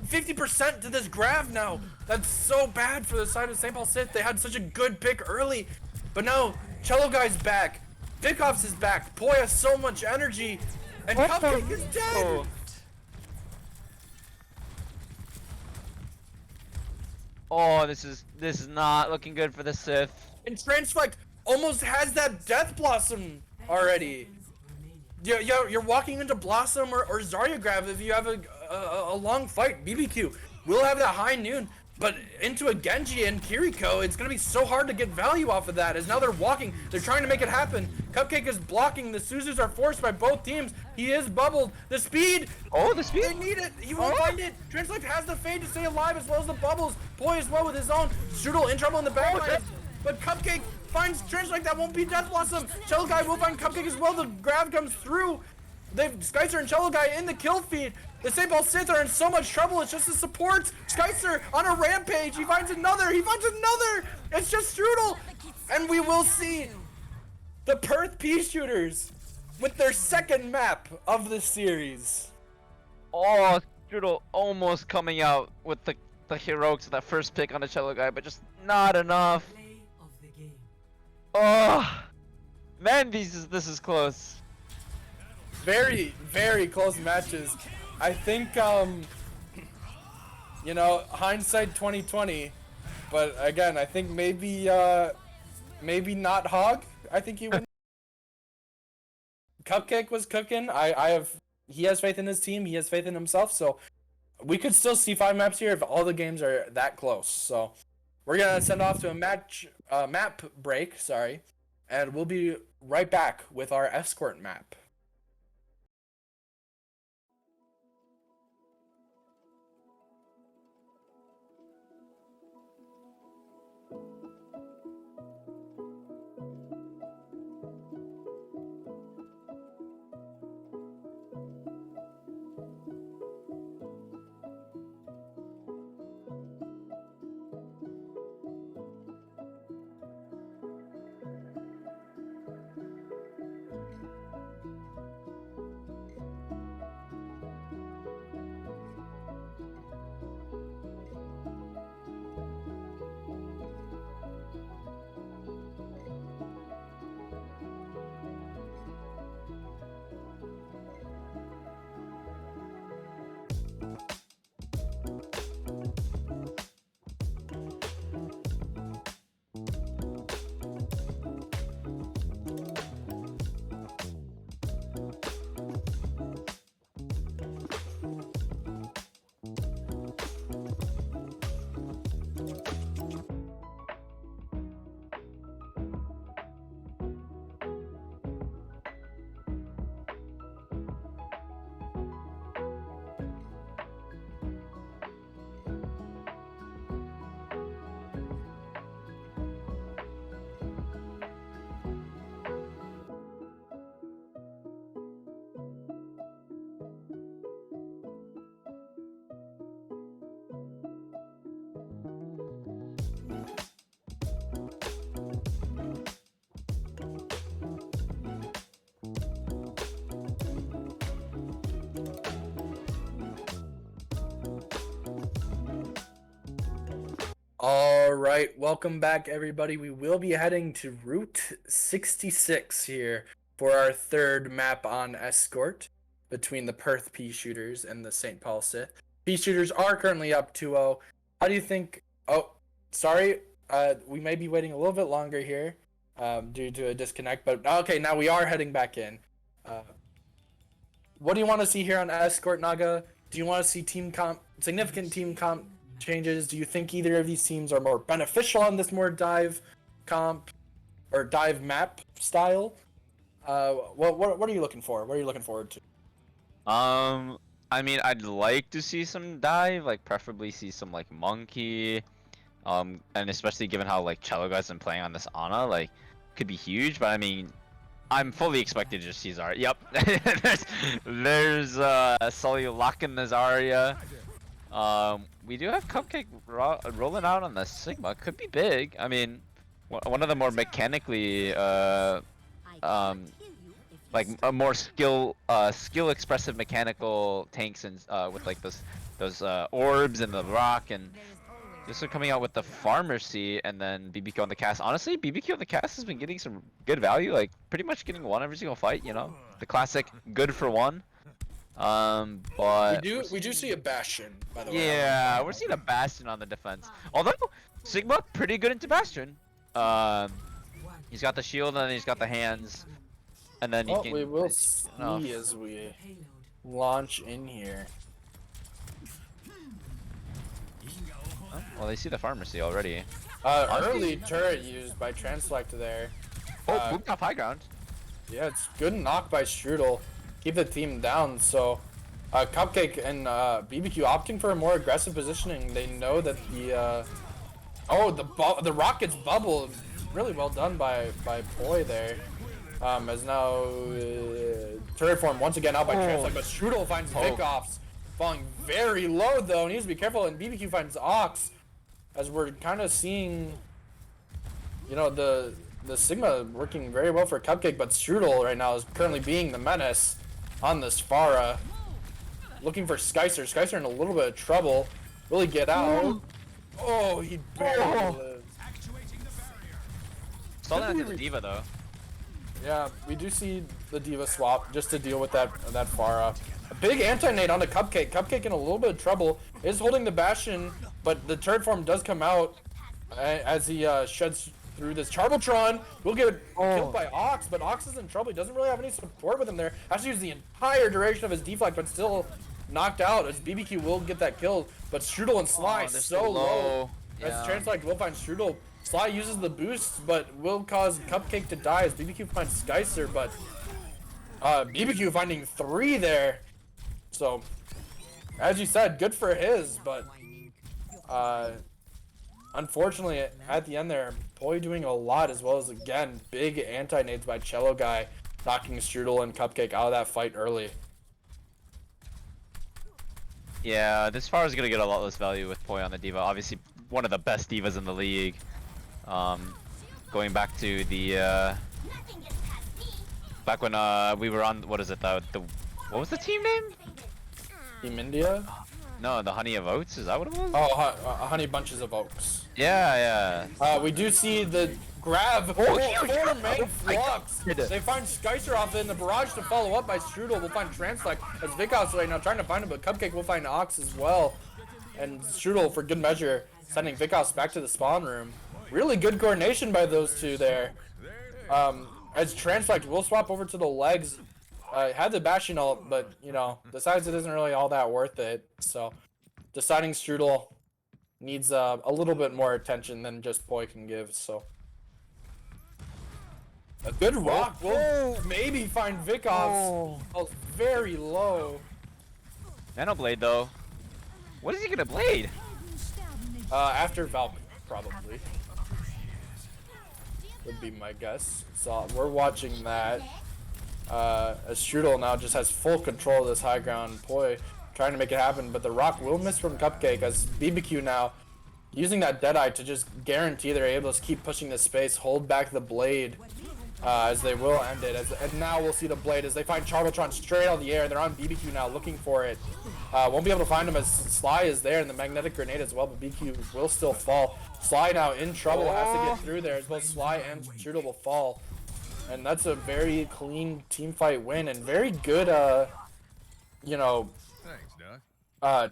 50% to this Grav now. That's so bad for the side of St. Paul Sith. They had such a good pick early, but now Cello Guy's back. Vickoffs is back. Poi has so much energy, and Cupcake is dead. Oh, this is not looking good for the Sith. And Transflect almost has that Death Blossom already. You're walking into Blossom or Zarya Grav if you have a long fight. BBQ will have that high noon, but into a Genji and Kiriko, it's gonna be so hard to get value off of that. As now they're walking, they're trying to make it happen. Cupcake is blocking. The Suzus are forced by both teams. He is bubbled. The speed. Oh, the speed. They need it. He won't find it. Translate has the fade to stay alive as well as the bubbles. Poi as well with his own. Strudel in trouble in the backline. But Cupcake finds Translate. That won't be Death Blossom. Cello Guy will find Cupcake as well. The grab comes through. They've Skyster and Cello Guy in the kill feed. The St. Paul Sith are in so much trouble. It's just the support. Skyster on a rampage. He finds another. It's just Strudel. And we will see the Perth Peashooters with their second map of the series. Oh, Strudel almost coming out with the heroics of that first pick on the Cello Guy, but just not enough. Oh, man, this is close. Very, very close matches. I think, you know, hindsight 2020, but again, I think maybe not Hog. I think he wins. Cupcake was cooking. He has faith in his team. He has faith in himself. So we could still see 5 maps here if all the games are that close. So we're gonna send off to a map break. Sorry, and we'll be right back with our escort map. All right, welcome back, everybody. We will be heading to Route 66 here for our third map on Escort. between the Perth Peashooters and the St. Paul Sith. Peashooters are currently up 2-0. How do you think? Oh, sorry. We may be waiting a little bit longer here due to a disconnect, but okay, now we are heading back in. What do you want to see here on Escort, Naga? Do you want to see significant team comp changes? Do you think either of these teams are more beneficial on this more dive comp or dive map style? What are you looking for? What are you looking forward to? I mean, I'd like to see some dive, like preferably see some like monkey, and especially given how like Cello guys been playing on this Ana, like could be huge. But I mean, I'm fully expected to just see Zarya. Yep, there's Sully locking the Zarya. We do have Cupcake rolling out on the Sigma. Could be big. I mean, one of the more mechanically like a more skill expressive mechanical tanks and with like those orbs and the rock, and this are coming out with the Pharmacy and then BBQ on the cast. Honestly, BBQ on the cast has been getting some good value, like pretty much getting one every single fight, you know, the classic good for one. But we do see a Bastion, by the way. Yeah, we're seeing a Bastion on the defense, although Sigma pretty good into Bastion. He's got the shield and then he's got the hands. And then you can. We will see as we launch in here. Oh, well, they see the Pharmacy already. Early turret used by Transelect there. Oh, booped off high ground. Yeah, it's good knock by Strudel. Keep the team down. So, Cupcake and BBQ opting for a more aggressive positioning. They know that the the rocket's bubble. Really well done by Poi there. As now turret form once again out by Transelect, but Strudel finds Vickoffs falling very low though. Needs to be careful, and BBQ finds Ox, as we're kind of seeing, you know, the Sigma working very well for Cupcake, but Strudel right now is currently being the menace on this Pharah, looking for Skycer. Skycer in a little bit of trouble. Will he get out? Oh, he barely lives. Saw that to the D.Va though. Yeah, we do see the D.Va swap just to deal with that Pharah. A big anti-nade on the Cupcake. Cupcake in a little bit of trouble. Is holding the Bastion, but the turret form does come out as he sheds through this Charbotron. Will get killed by Ox, but Ox is in trouble. He doesn't really have any support with him there. Has to use the entire duration of his deflect, but still knocked out as BBQ will get that kill. But Strudel and Sly so low. As Transelect will find Strudel. Sly uses the boost, but will cause Cupcake to die as BBQ finds Skycer, but BBQ finding 3 there. So, as you said, good for his, but unfortunately, at the end there, Poi doing a lot, as well as, again, big anti-nades by Cello Guy, knocking Strudel and Cupcake out of that fight early. Yeah, this Pharah is going to get a lot less value with Poi on the D.Va. Obviously, one of the best D.Vas in the league. Going back to the back when we were on, what is it, the what was the team name? Team India? No, the Honey of Oats, is that what it was? Oh, Honey Bunches of Oaks. Yeah. We do see the grab. Four main flux. They find Skycer off in the barrage to follow up by Strudel. We'll find Transelect as Vickoffs right now trying to find him, but Cupcake will find Ox as well. And Strudel, for good measure, sending Vickoffs back to the spawn room. Really good coordination by those two there. As Transelect will swap over to the legs. Had the Bastion ult, but, you know, decides it isn't really all that worth it. So, deciding Strudel needs a little bit more attention than just Poi can give, so. A good rock will maybe find Vickoffs. Oh, very low. Nano Blade, though. What is he gonna blade? After Valk, probably. Would be my guess. So we're watching that. As Strudel now just has full control of this high ground. Poi trying to make it happen, but the rock will miss from Cupcake as BBQ now using that Deadeye to just guarantee they're able to keep pushing this space, hold back the blade as they will end it. And now we'll see the blade as they find Charbotron straight out of the air. They're on BBQ now looking for it. Won't be able to find him as Sly is there and the magnetic grenade as well, but BBQ will still fall. Sly now in trouble, has to get through there as both Sly and Strudel will fall. And that's a very clean team fight win and very good you know,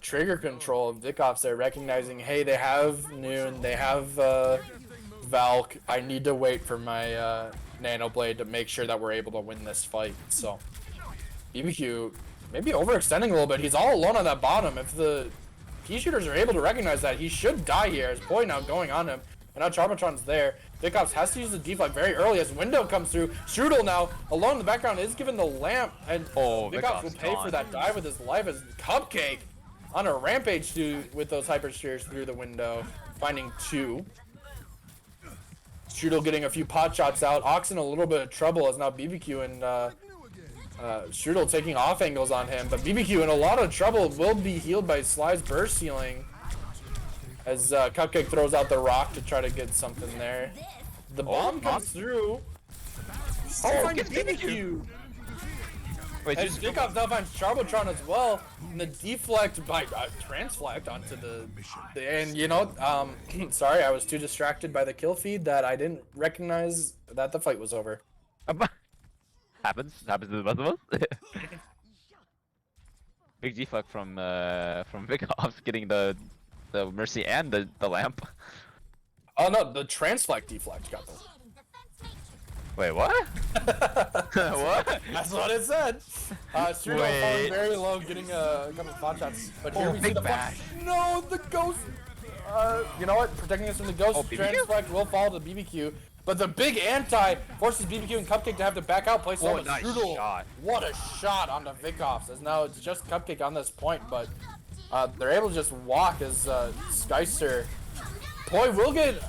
trigger control of Vikovs there, recognizing, hey, they have Noon, they have Valk. I need to wait for my Nano Blade to make sure that we're able to win this fight. So BBQ maybe overextending a little bit. He's all alone on that bottom. If the Peashooters are able to recognize that, he should die here. As Boy now going on him. And now Charmatron's there. Vikovs has to use the deflect very early as Window comes through. Strudel now, alone in the background, is given the lamp. And Vikovs will pay for that dive with his life as Cupcake on a rampage with those Hyper Spheres through the window. Finding 2. Strudel getting a few pot shots out. Ox in a little bit of trouble as now BBQ and Strudel taking off angles on him. But BBQ in a lot of trouble, will be healed by Sly's burst healing. As Cupcake throws out the rock to try to get something there. The bomb comes through. Oh, finds BBQ! Wait, as Vikovs now finds Charbotron as well. And the deflect by transflect onto the and you know, sorry, I was too distracted by the kill feed that I didn't recognize that the fight was over. Happens to the both of us. Big deflect from Vikovs getting the Mercy and the lamp. Oh no, the transflect deflect got them. Wait, what? What? That's what it said. Strudel falling very low, getting a couple of pot shots. But here we see the bash. No, the ghost. You know what? Protecting us from the ghost. Transflect will fall to BBQ. But the big anti forces BBQ and Cupcake to have to back out, play slow. Nice Strudel, shot. what a shot onto Vikovs. As now it's just Cupcake on this point, but they're able to just walk as Skyster. Poi will get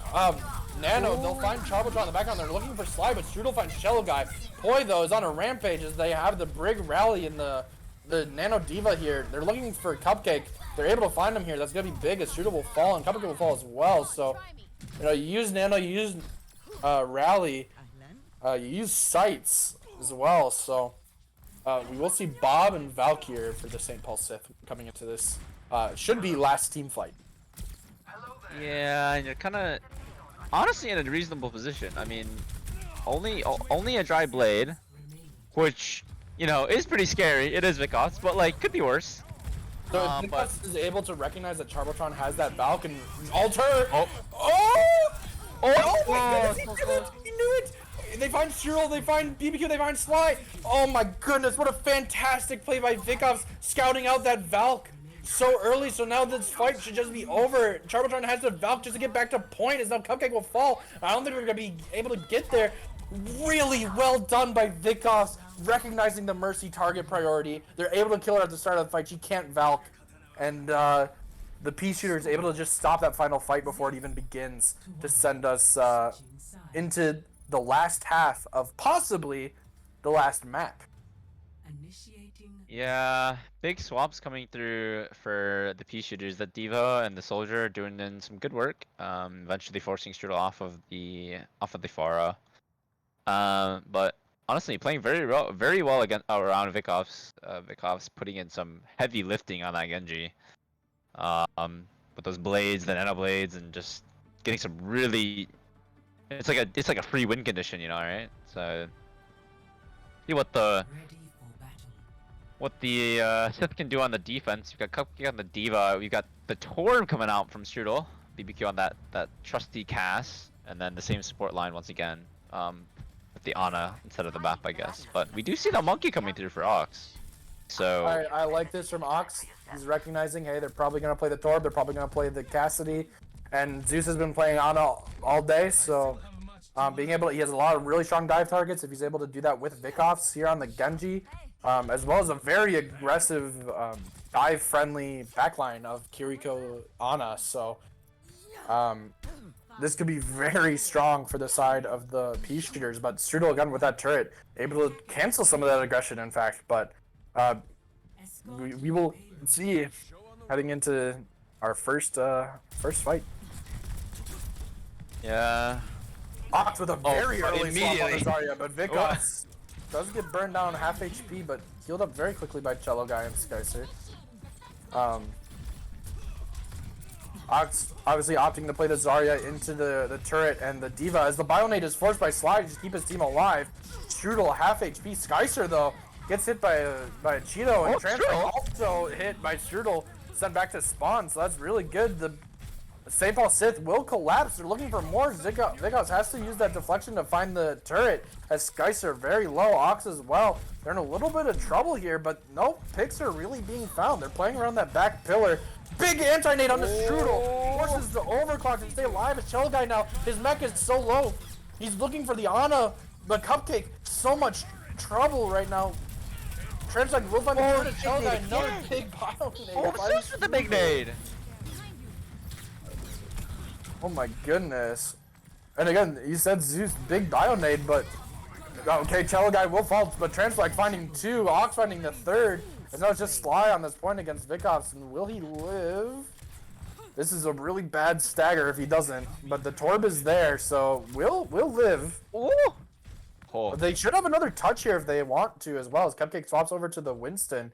Nano. They'll find Charbotron in the background. They're looking for Sly, but Strudel finds Shello Guy. Poi though is on a rampage as they have the Brig rally in the Nano Diva here. They're looking for Cupcake. They're able to find him here. That's gonna be big as Strudel will fall and Cupcake will fall as well. So you know, you use Nano, you use rally, you use sights as well. So we will see Bob and Valkyr for the St. Paul Sith coming into this. Should be last team fight. Yeah, and you're kind of honestly in a reasonable position. I mean, only a dry blade, which you know is pretty scary. It is Vikovs, but like could be worse. So if Vikovs is able to recognize that Charbotron has that Valk and alter. Oh my goodness, he knew it! They find Strudel, they find BBQ, they find Sly. Oh my goodness, what a fantastic play by Vikovs, scouting out that Valk so early. So now this fight should just be over. Charbotron has the Valk just to get back to point as now Cupcake will fall. I don't think we're gonna be able to get there. Really well done by Vikovs, recognizing the Mercy target priority. They're able to kill her at the start of the fight. She can't Valk. And the Peashooter is able to just stop that final fight before it even begins to send us into the last half of possibly the last map. Yeah, big swaps coming through for the Peashooters. The Diva and the Soldier are doing in some good work. Eventually forcing Strudel off of the Pharah. But honestly, playing very well against around Vikovs. Vikovs putting in some heavy lifting on that Genji. With those blades, the nano blades, and just getting some really. It's like a free win condition, you know, right? So see what the Sith can do on the defense. You've got Cupcake on the Diva. We've got the Torb coming out from Strudel. BBQ on that trusty Cass, and then the same support line once again. With the Ana instead of the map, I guess. But we do see the Monkey coming through for Ox. So I like this from Ox. He's recognizing, hey, they're probably gonna play the Torb. They're probably gonna play the Cassidy. And Zeus has been playing Ana all day, so he has a lot of really strong dive targets. If he's able to do that with Vikovs here on the Genji, as well as a very aggressive dive-friendly backline of Kiriko Ana, so this could be very strong for the side of the Peashooters. But Strudel again with that turret, able to cancel some of that aggression, in fact. But we will see heading into our first fight. Yeah. Ox with a very early swap on immediately. Zarya, but Vikovs does get burned down half HP, but healed up very quickly by Cello Guy and Skycer. Ox obviously opting to play the Zarya into the turret and the Diva as the Bionade is forced by Sly to just keep his team alive. Strudel half HP. Skycer though gets hit by a Cheeto, and Strudel. also hit by Strudel, sent back to spawn. So that's really good. The St. Paul Sith will collapse. They're looking for more. Zigos has to use that deflection to find the turret, as Skice are very low. Ox as well. They're in a little bit of trouble here, but no picks are really being found. They're playing around that back pillar. Big anti-nade on the Strudel. Forces the overclock to stay alive. As Shell Guy now, his mech is so low. He's looking for the Ana, but Cupcake, so much trouble right now. Translate will find the turret. Shell Guy, another big bio nade. Oh, Zeus with the big nade. Oh my goodness. And again, you said Zeus big bio nade, but okay, Cello Guy will fall, but Translate finding 2, Ox finding the 3rd. And now it's just Sly on this point against Vickoffs, and will he live? This is a really bad stagger if he doesn't, but the Torb is there, so will live. Ooh. Oh. They should have another touch here if they want to as well, as Cupcake swaps over to the Winston.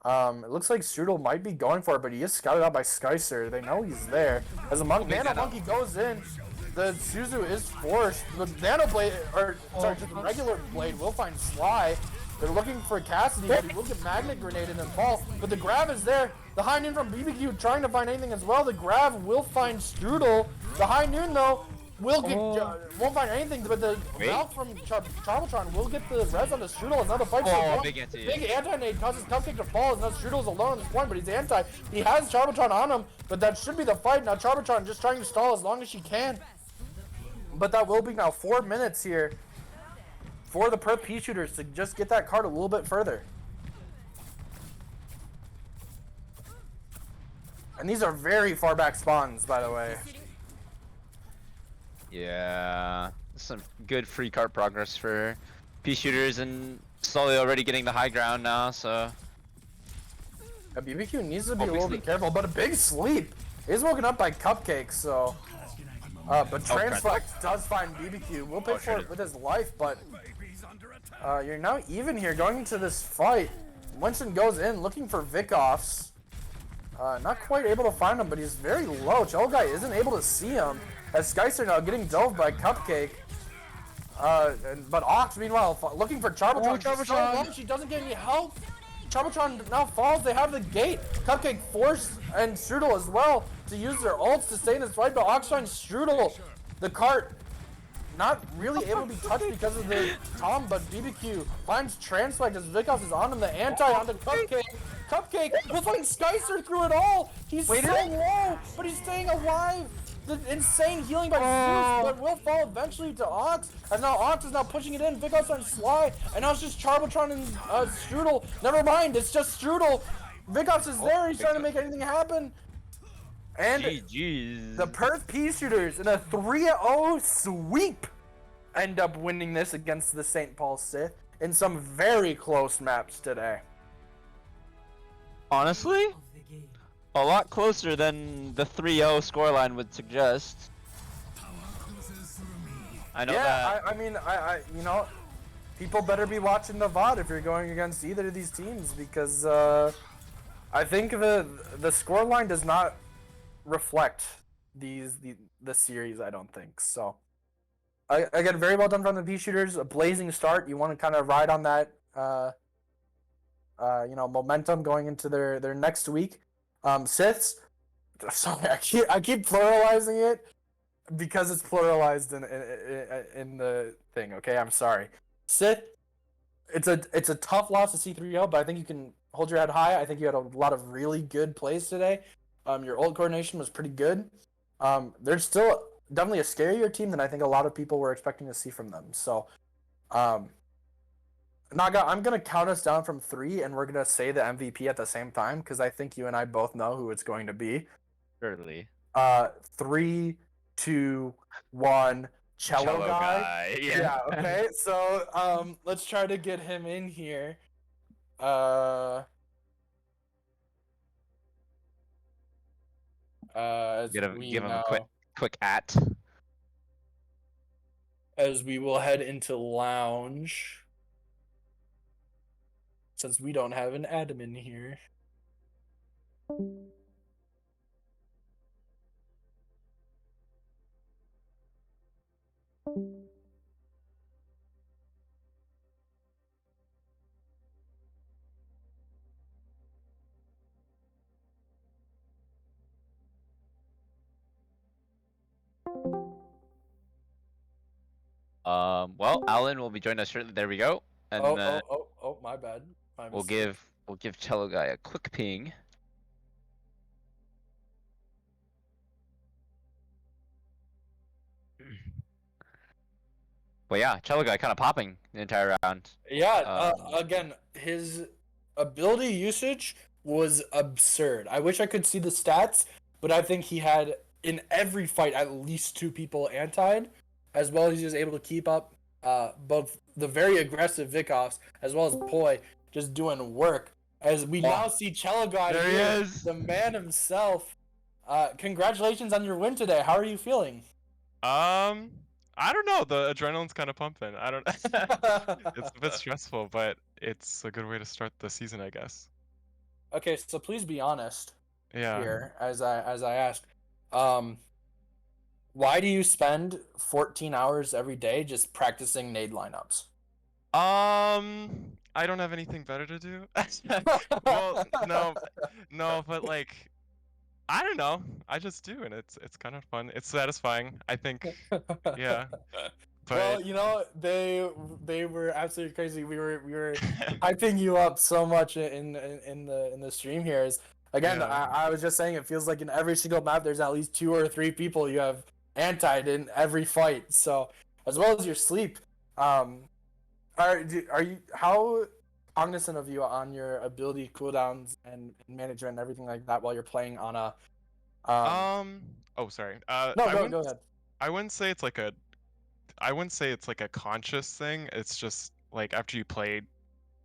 It looks like Strudel might be going for it, but he is scouted out by Skycer. They know he's there. As a Nano Monkey goes in, the Suzu is forced. The Nano Blade, or sorry, just the regular Blade will find Sly. They're looking for Cassidy, but he will get Magnet Grenaded and fall. But the grab is there. The High Noon from BBQ trying to find anything as well. The grab will find Strudel. The High Noon, though, will get won't find anything, but the Valk from Charbotron will get the res on the Strudel. Another fight. Big anti-nade causes Cupcake to fall. Now Strudel's alone at this point, but he's anti. He has Charbotron on him, but that should be the fight. Now Charbotron just trying to stall as long as she can. But that will be now 4 minutes here for the Perth Peashooters to just get that card a little bit further. And these are very far back spawns, by the way. Yeah, some good free card progress for Peashooters, and slowly already getting the high ground now, so... BBQ needs to be a little bit careful, but a big sleep is woken up by Cupcake, so... but Transflex does find BBQ. Will pay for it with his life, but... you're now even here going into this fight. Winston goes in looking for Vickoffs. Not quite able to find him, but he's very low. Cello Guy isn't able to see him. As Skycer now getting dove by Cupcake. But Ox, meanwhile, looking for Charbotron. So she doesn't get any help. Charbotron now falls. They have the gate. Cupcake forced, and Strudel as well, to use their ults to stay in this fight. But Ox finds Strudel. The cart not really able to be touched because of the Tom, but BBQ finds Transflight as Vickoffs is on him. The anti onto Cupcake. Cupcake will find Skycer through it all. He's so low, but he's staying alive. The insane healing by Zeus, but will fall eventually to Ox. As now Ox is now pushing it in. Vickoffs on Sly, and now it's just Charbotron and Strudel. Never mind, it's just Strudel. Vickoffs is there. He's trying to make anything happen. And the Perth Peashooters in a 3-0 sweep end up winning this against the St. Paul Sith in some very close maps today. Honestly, a lot closer than the 3-0 scoreline would suggest. I know that. I mean, you know, people better be watching the VOD if you're going against either of these teams, because I think the scoreline does not reflect the series. I don't think so. Again, very well done from the Peashooters. A blazing start. You want to kind of ride on that, you know, momentum going into their next week. Siths. Sorry, I keep pluralizing it because it's pluralized in the thing. Okay, I'm sorry. Sith. It's a tough loss to C3O, but I think you can hold your head high. I think you had a lot of really good plays today. Your ult coordination was pretty good. They're still definitely a scarier team than I think a lot of people were expecting to see from them. So, Naga, I'm going to count us down from 3, and we're going to say the MVP at the same time, because I think you and I both know who it's going to be. Surely. 3, 2, 1, Cello guy. Yeah, okay. So, let's try to get him in here. Give him a quick at. As we will head into lounge. Since we don't have an admin here. Well, Alan will be joining us shortly. There we go. And My bad. My we'll mistake. give Cello Guy a quick ping. But yeah, Cello Guy kind of popping the entire round. Yeah, again, his ability usage was absurd. I wish I could see the stats, but I think he had in every fight at least 2 people antied, as well as he was able to keep up both the very aggressive Vikoffs as well as Poi just doing work. As we now see Cello Guy There he here, is. the man himself. Congratulations on your win today. How are you feeling? I don't know. The adrenaline's kind of pumping. I don't. It's a bit stressful, but it's a good way to start the season, I guess. Okay, so please be honest Yeah. here, as I asked. Why do you spend 14 hours every day just practicing nade lineups? I don't have anything better to do. Well, no, but like, I don't know. I just do, and it's kind of fun. It's satisfying, I think. Yeah. Well, But you know, they were absolutely crazy. We were hyping you up so much in the stream here. Is again, Yeah. I was just saying it feels like in every single map there's at least 2 or 3 people you have antied in every fight. So as well as your sleep, are you how cognizant of you on your ability cooldowns and management and everything like that while you're playing on a Oh, sorry. no, I go ahead. I wouldn't say it's like a conscious thing. It's just like after you play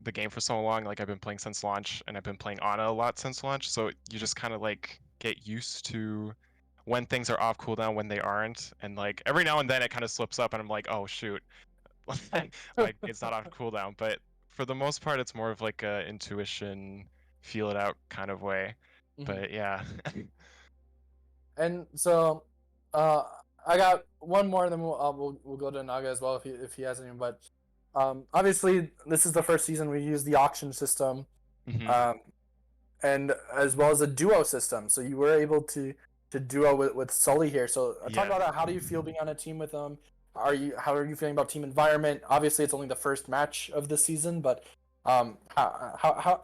the game for so long, like I've been playing since launch and I've been playing Ana a lot since launch, so you just kind of like get used to when things are off cooldown, when they aren't, and like every now and then it kind of slips up and I'm like, oh shoot, like it's not off cooldown. But for the most part, it's more of like a intuition, feel it out kind of way. But yeah. And so, uh, I got one more, and then we'll go to Naga as well if he has any. But obviously, this is the first season we use the auction system, Mhm. and as well as a duo system. So you were able to duo with Sully here. So talk Yeah. about that. How do you feel being on a team with them? How are you feeling about team environment? Obviously, it's only the first match of the season, but how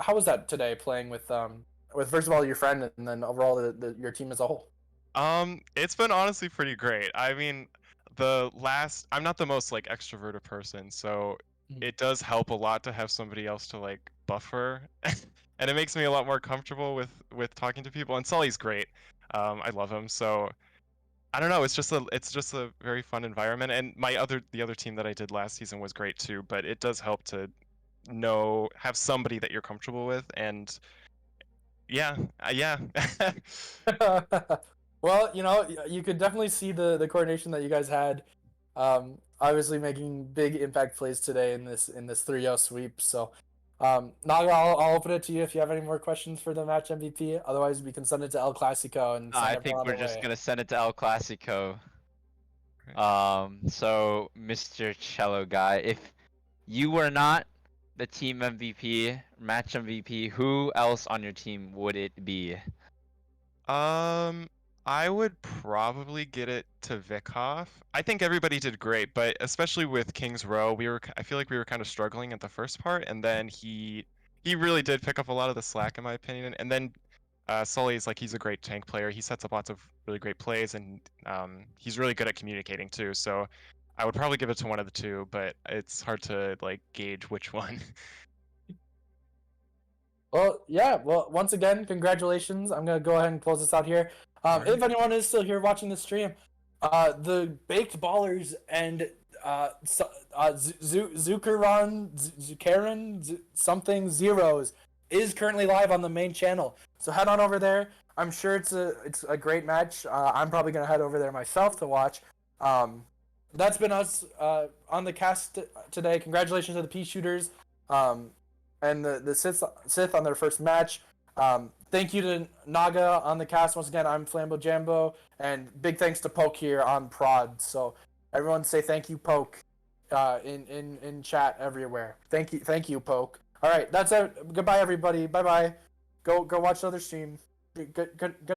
was that today playing with first of all your friend and then overall your team as a whole? It's been honestly pretty great. I mean, I'm not the most like extroverted person, so it does help a lot to have somebody else to like buffer, and it makes me a lot more comfortable with talking to people. And Sully's great. I love him. So I don't know. It's just a very fun environment. And the other team that I did last season was great too. But it does help to have somebody that you're comfortable with. And yeah, yeah. Well, you know, you could definitely see the coordination that you guys had. Obviously making big impact plays today in this 3-0 sweep. So, Naga, I'll open it to you if you have any more questions for the match MVP. Otherwise, we can send it to El Clasico and send I everyone think on we're their just way. gonna send it to El Clasico. So Mr. Cello Guy, if you were not the team MVP, match MVP, who else on your team would it be? Um, I would probably get it to Vikhoff. I think everybody did great, but especially with King's Row, I feel like we were kind of struggling at the first part, and then he really did pick up a lot of the slack in my opinion. And then Sully's like he's a great tank player. He sets up lots of really great plays, and he's really good at communicating too. So I would probably give it to one of the two, but it's hard to like gauge which one. Well, yeah. Well, once again, congratulations. I'm gonna go ahead and close this out here. Alright. If anyone is still here watching the stream, the Baked Ballers and Zukaran something zeros is currently live on the main channel. So head on over there. I'm sure it's a great match. I'm probably gonna head over there myself to watch. That's been us on the cast today. Congratulations to the Peashooters. And the Sith on their first match. Thank you to Naga on the cast. Once again, I'm FlamboJambo, and big thanks to Poke here on Prod. So everyone say thank you, Poke, in chat everywhere. Thank you, Poke. All right, that's it. Goodbye, everybody. Bye bye. Go watch another stream. Good